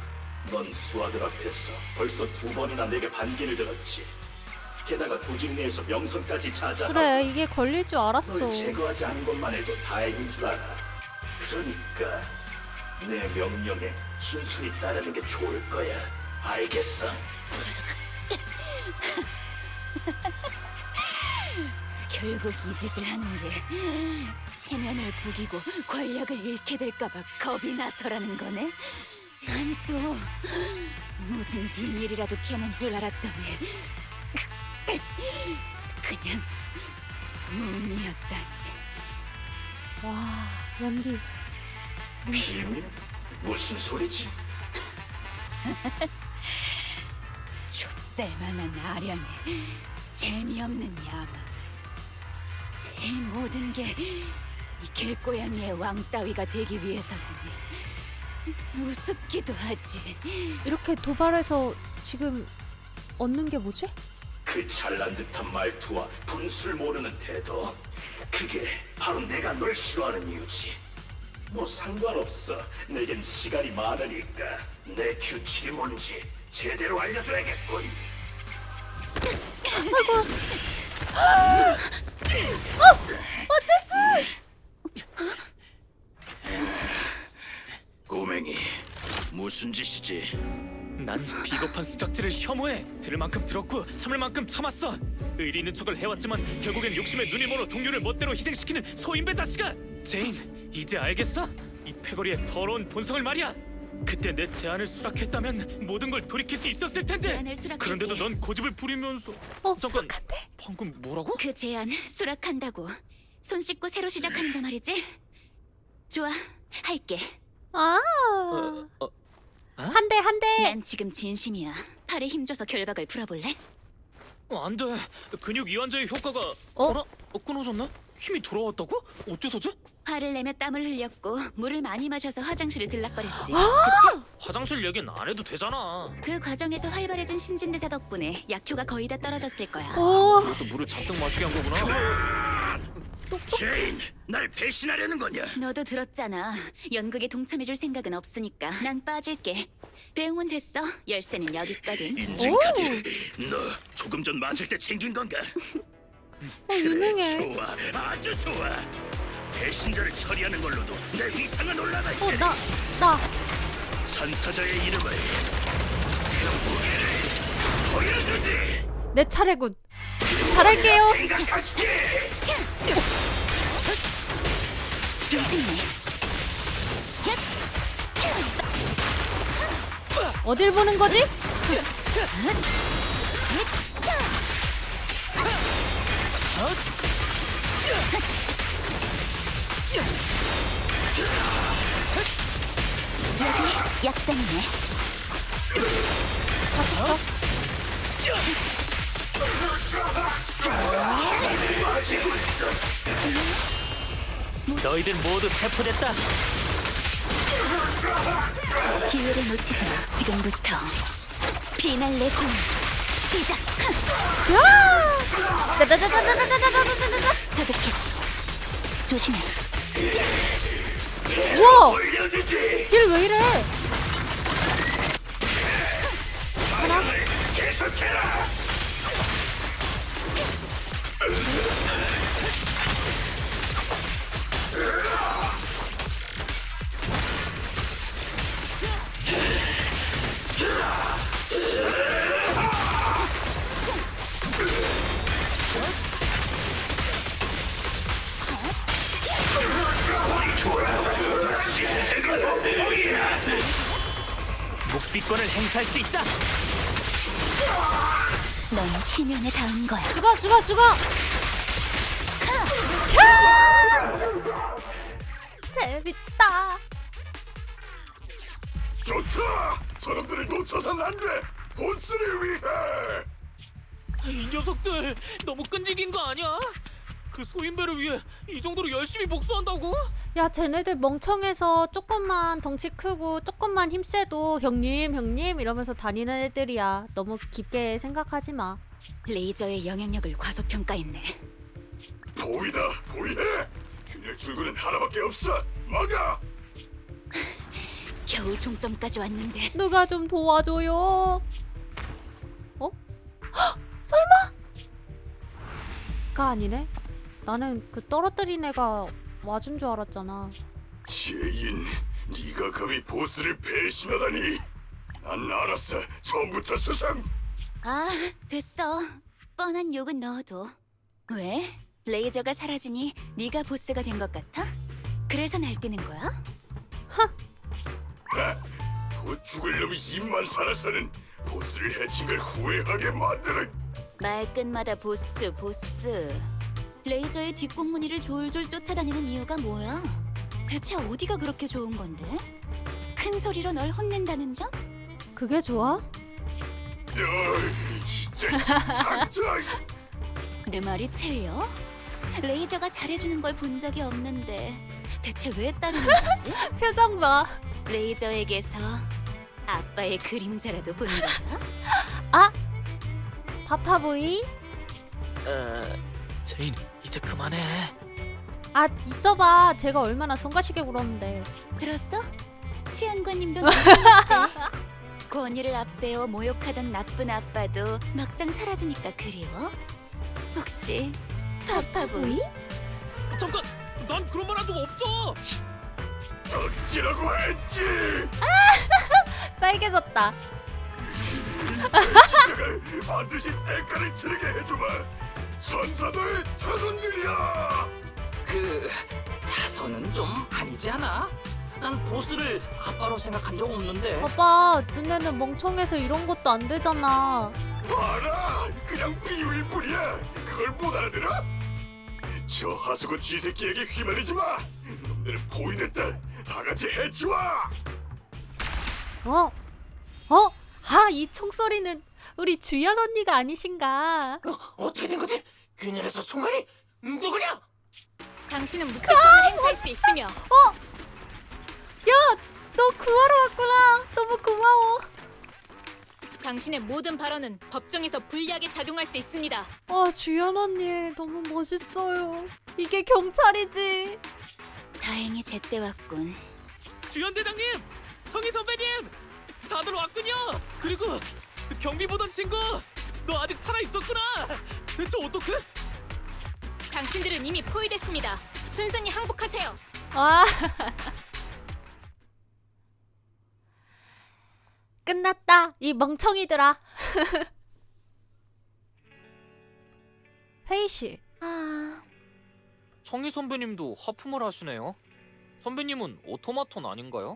넌 수하들 앞에서 벌써 2번이나 내게 반기를 들었지. 게다가 조직 내에서 명성까지 자자하고. 그래, 이게 걸릴 줄 알았어. 널 제거하지 않은 것만 해도 다행인 줄 알아. 그러니까 내 명령에 순순히 따르는 게 좋을 거야. 알겠어? 결국 이 짓을 하는 게 체면을 구기고 권력을 잃게 될까봐 겁이 나서라는 거네? 난 또 무슨 비밀이라도 캐는 줄 알았더니 그냥 운이었다니. 와, 연기. 비밀? 무슨 소리지? 좁쌀만한 아량에 재미없는 야망. 이 모든 게 이 길고양이의 왕 따위가 되기 위해서라니 우습기도 하지. 이렇게 도발해서 지금 얻는 게 뭐지? 그 잘난 듯한 말투와 분술 모르는 태도, 그게 바로 내가 널 싫어하는 이유지. 뭐 상관없어. 내겐 시간이 많으니까 내 규칙이 뭔지 제대로 알려줘야겠군. 꼬맹이, 무슨 짓이지? 난 비겁한 수작질을 혐오해. 들을 만큼 들었고 참을 만큼 참았어. 의리 있는 척을 해왔지만 결국엔 욕심에 눈이 멀어 동료를 멋대로 희생시키는 소인배 자식아. 제인, 이제 알겠어? 이 패거리의 더러운 본성을 말이야. 그때 내 제안을 수락했다면 모든 걸 돌이킬 수 있었을 텐데. 제안을 수락할게. 그런데도 넌 고집을 부리면서. 잠깐, 수락한대? 방금 뭐라고? 그 제안 수락한다고. 손 씻고 새로 시작하는 거 말이지? 좋아, 할게. 아, 한 대. 난 지금 진심이야. 팔에 힘줘서 결박을 풀어볼래? 안 돼. 근육 이완제의 효과가 어라? 끊어졌네? 힘이 돌아왔다고? 어째서지? 화를 내며 땀을 흘렸고 물을 많이 마셔서 화장실을 들락거렸지. 그치? 화장실 얘기는 안 해도 되잖아. 그 과정에서 활발해진 신진대사 덕분에 약효가 거의 다 떨어졌을 거야. 오, 그래서 물을 잔뜩 마시게 한 거구나. 제인, 날 배신하려는 거냐? 너도 들었잖아. 연극에 동참해줄 생각은 없으니까 난 빠질게. 배웅은 됐어. 열쇠는 여기 있거든. 인증 카드. 너 조금 전 맞을 때 챙긴 건가? 유능해. 좋아, 아주 좋아. 배신자를 처리하는 걸로도 내 위상은 올라가 있지. 나. 산사자의 이름을 보여주지. 내 차례군. 잘할게요. 생각하시게. 어딜 보는 거지? 여기 약점이네. 너희들 모두 체포됐다. 기회를 놓치지 마. 지금부터 비날레 공 시작. 다다다다다다다다다다다. 가득했어. 조심해. 우와! 딜 왜 이래? 묵비권을 행사할 수 있다. 넌 심연에 닿은 거야. 죽어. 재밌다. 좋다. 저놈들을 놓쳐선 안 돼. 보스를 위해. 이 녀석들 너무 끈질긴 거 아니야? 그 소인배를 위해 이 정도로 열심히 복수한다고? 야, 쟤네들 멍청해서 조금만 덩치 크고 조금만 힘세도 형님 이러면서 다니는 애들이야. 너무 깊게 생각하지 마. 레이저의 영향력을 과소평가했네. 보이해. 균열 출구는 하나밖에 없어. 막아. 겨우 종점까지 왔는데 누가 좀 도와줘요. 어? 헉, 설마? 가 아니네? 나는 그 떨어뜨린 애가 와준 줄 알았잖아. 제인, 네가 감히 보스를 배신하다니. 난 알았어. 처음부터 수상. 아, 됐어. 뻔한 욕은 넣어도. 왜? 레이저가 사라지니 네가 보스가 된 것 같아? 그래서 날뛰는 거야? 곧 죽을 놈이 입만 살아서는 보스를 해친 걸 후회하게 만드는. 말끝마다 보스. 레이저의 뒷공무니를 졸졸 쫓아다니는 이유가 뭐야? 대체 어디가 그렇게 좋은 건데? 큰 소리로 널 혼낸다는 점? 그게 좋아? 진짜 당장. 내 말이 틀려? 레이저가 잘해주는 걸 본 적이 없는데 대체 왜 따르는 거지? 표정 봐. 레이저에게서 아빠의 그림자라도 본 거야? 아! 파파보이? 제인, 이제 그만해. 아, 있어봐. 제가 얼마나 성가시게 굴었는데. 들었어? 치안관님도 나한테 권위를 앞세워 모욕하던 나쁜 아빠도 막상 사라지니까 그리워? 혹시 파파보이? 잠깐, 난 그런 말 한 적 없어. 던지라고 했지. 빨개졌다. 내가 반드시 대가를 치르게 해주마. 선사도의 자손들이야. 그 자선은 좀 아니지 않아? 난 보스를 아빠로 생각한 적 없는데. 봐봐, 눈에는 멍청해서 이런 것도 안 되잖아. 봐라, 그냥 비울 뿐이야. 그걸 못 알아들어? 저 하수구 쥐새끼에게 휘말리지 마. 놈들은 포위됐다. 다 같이 해치워. 이 총소리는 우리 주연 언니가 아니신가? 어떻게 된 거지? 균열에서 총알이 누구냐? 당신은 묵비권을 행사할 수 있으며 야, 너 구하러 왔구나. 너무 고마워. 당신의 모든 발언은 법정에서 불리하게 작용할 수 있습니다. 아, 주연 언니 너무 멋있어요. 이게 경찰이지. 다행히 제때 왔군. 주연 대장님, 성희 선배님, 다들 왔군요. 그리고 경비 보던 친구, 너 아직 살아 있었구나. 대체 어떡해? 당신들은 이미 포위됐습니다. 순순히 항복하세요. 아. 끝났다, 이 멍청이들아. 회의실. 아, 성희 선배님도 하품을 하시네요. 선배님은 오토마톤 아닌가요?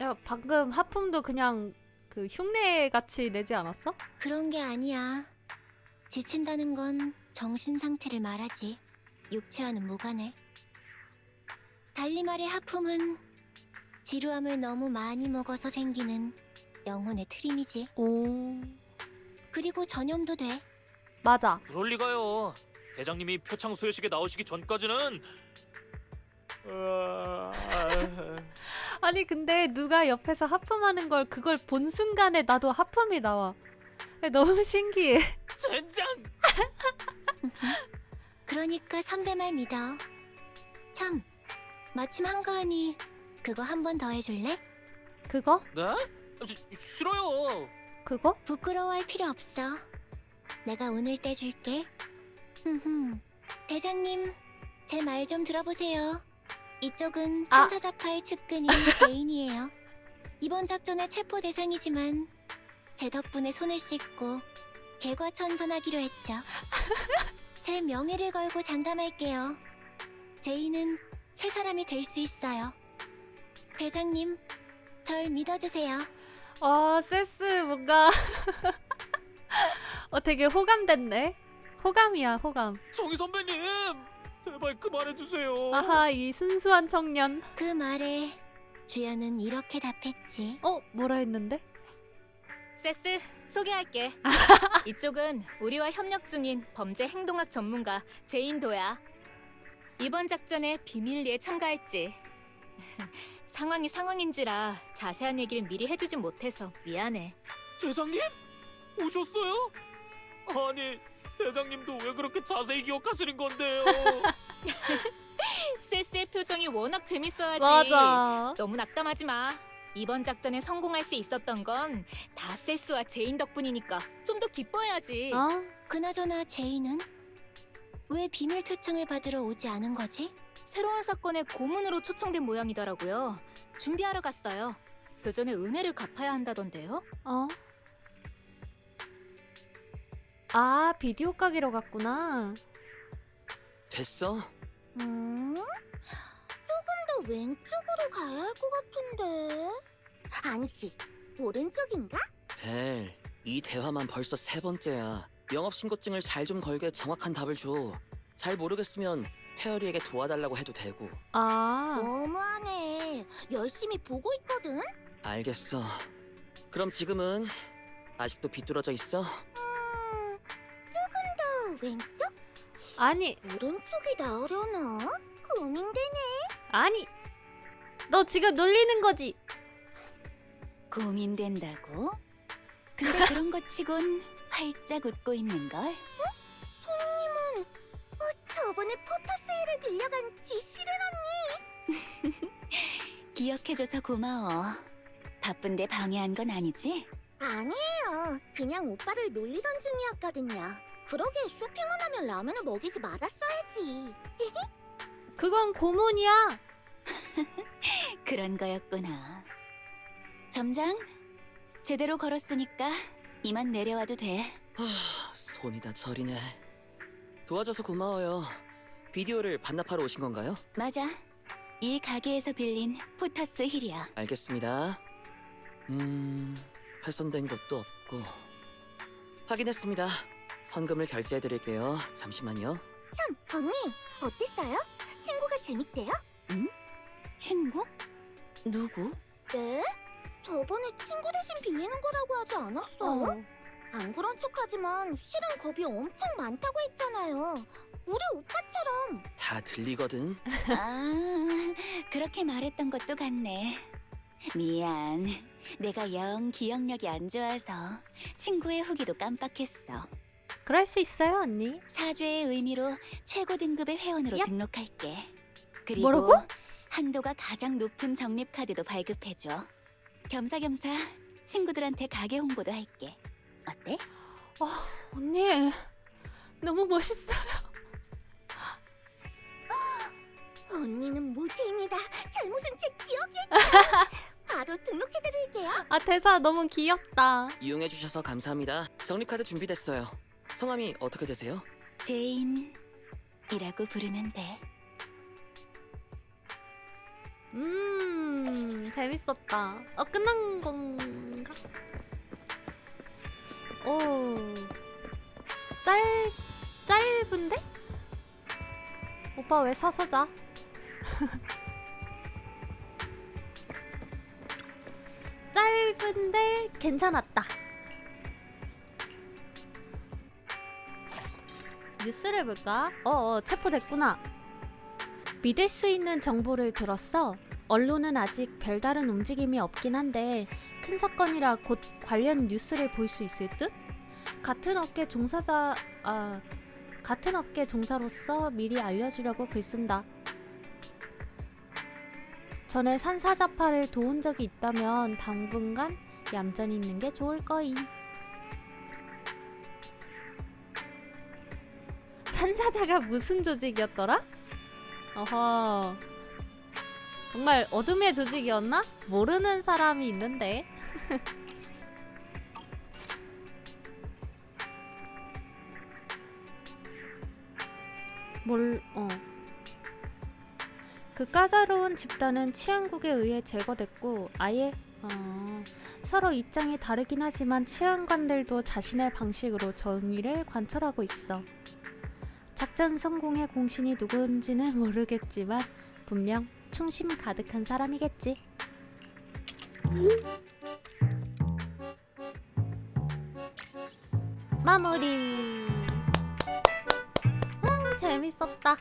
야, 방금 하품도 그냥 그 흉내 같이 내지 않았어? 그런 게 아니야. 지친다는 건 정신 상태를 말하지. 육체와는 무관해. 달리 말해 하품은 지루함을 너무 많이 먹어서 생기는 영혼의 트림이지. 오, 그리고 전염도 돼. 맞아. 그럴 리가요. 대장님이 표창 수여식에 나오시기 전까지는 아니 근데 누가 옆에서 하품하는 걸 그걸 본 순간에 나도 하품이 나와. 너무 신기해. 젠장. 그러니까 선배 말 믿어. 참, 마침 한가하니 그거 한 번 더 해줄래? 그거? 네? 싫어요. 그거? 부끄러워할 필요 없어. 내가 운을 떼줄게. 대장님, 제 말 좀 들어보세요. 이쪽은 아. 산사자파의 측근인 제인이에요. 이번 작전의 체포 대상이지만 제 덕분에 손을 씻고 개과천선하기로 했죠. 제 명예를 걸고 장담할게요. 제인은 새 사람이 될 수 있어요. 대장님, 절 믿어주세요. 세스 뭔가 되게 호감됐네. 호감이야, 호감. 정희 선배님, 제발 그만해주세요. 아하, 이 순수한 청년. 그 말에 주연은 이렇게 답했지. 뭐라 했는데? 세스, 소개할게. 이쪽은 우리와 협력 중인 범죄 행동학 전문가 제인도야. 이번 작전에 비밀리에 참가했지. 상황이 상황인지라 자세한 얘기를 미리 해주진 못해서 미안해. 대장님? 오셨어요? 아니, 대장님도 왜 그렇게 자세히 기억하시는 건데요? 세스의 표정이 워낙 재밌어야지. 맞아. 너무 낙담하지 마. 이번 작전에 성공할 수 있었던 건 다 세스와 제인 덕분이니까 좀 더 기뻐해야지. 그나저나 제인은 왜 비밀 표창을 받으러 오지 않은 거지? 새로운 사건의 고문으로 초청된 모양이더라고요. 준비하러 갔어요. 그 전에 은혜를 갚아야 한다던데요? 아, 비디오 가게로 갔구나. 됐어? 조금 더 왼쪽으로 가야 할 것 같은데. 아니지, 오른쪽인가? 벨, 이 대화만 벌써 3번째야. 영업신고증을 잘 좀 걸게 정확한 답을 줘. 잘 모르겠으면 페어리에게 도와달라고 해도 되고. 너무하네. 열심히 보고 있거든. 알겠어. 그럼 지금은 아직도 비뚤어져 있어? 조금 더 왼쪽? 아니, 오른쪽이 나으려나? 고민되네. 아니. 너 지금 놀리는 거지? 고민된다고? 근데 그런 것 치곤 활짝 웃고 있는걸? 손님은 저번에 포터스힐을 빌려간 쥐씨른 언니. 기억해줘서 고마워. 바쁜데 방해한 건 아니지? 아니에요. 그냥 오빠를 놀리던 중이었거든요. 그러게 쇼핑만 하면 라면을 먹이지 말았어야지. 그건 고문이야. 그런 거였구나. 점장, 제대로 걸었으니까 이만 내려와도 돼. 손이 다 저리네. 도와줘서 고마워요. 비디오를 반납하러 오신 건가요? 맞아. 이 가게에서 빌린 포터스 힐이야. 알겠습니다. 훼손된 것도 없고. 확인했습니다. 선금을 결제해드릴게요. 잠시만요. 참, 언니, 어땠어요? 친구가 재밌대요? 응? 친구? 누구? 네? 저번에 친구 대신 빌리는 거라고 하지 않았어요? 안 그런 척하지만 실은 겁이 엄청 많다고 했잖아요. 우리 오빠처럼. 다 들리거든. 아, 그렇게 말했던 것도 같네. 미안. 내가 영 기억력이 안 좋아서 친구의 후기도 깜빡했어. 그럴 수 있어요, 언니. 사죄의 의미로 최고 등급의 회원으로 얍. 등록할게. 그리고 뭐라고? 한도가 가장 높은 적립 카드도 발급해줘. 겸사겸사 친구들한테 가게 홍보도 할게. 어때? 언니, 너무 멋있어요. 언니는 모지입니다. 잘못은 제 기억이 바로 등록해드릴게요. 아, 대사 너무 귀엽다. 이용해 주셔서 감사합니다. 적립카드 준비됐어요. 성함이 어떻게 되세요? 제인이라고 부르면 돼. 재밌었다. 끝난 건가? 오, 짧은데? 오빠 왜 서서 자? 짧은데 괜찮았다. 뉴스를 볼까? 체포됐구나. 믿을 수 있는 정보를 들었어. 언론은 아직 별다른 움직임이 없긴 한데 큰 사건이라 곧 관련 뉴스를 볼 수 있을 듯? 같은 업계 종사로서 미리 알려주려고 글쓴다. 전에 산사자파를 도운 적이 있다면 당분간 얌전히 있는 게 좋을 거임. 산사자가 무슨 조직이었더라? 어허, 정말 어둠의 조직이었나? 모르는 사람이 있는데. 그 까다로운 집단은 치안국에 의해 제거됐고 아예 서로 입장이 다르긴 하지만 치안관들도 자신의 방식으로 정의를 관철하고 있어. 작전 성공의 공신이 누군지는 모르겠지만 분명 충심 가득한 사람이겠지. 마무리. 재밌었다.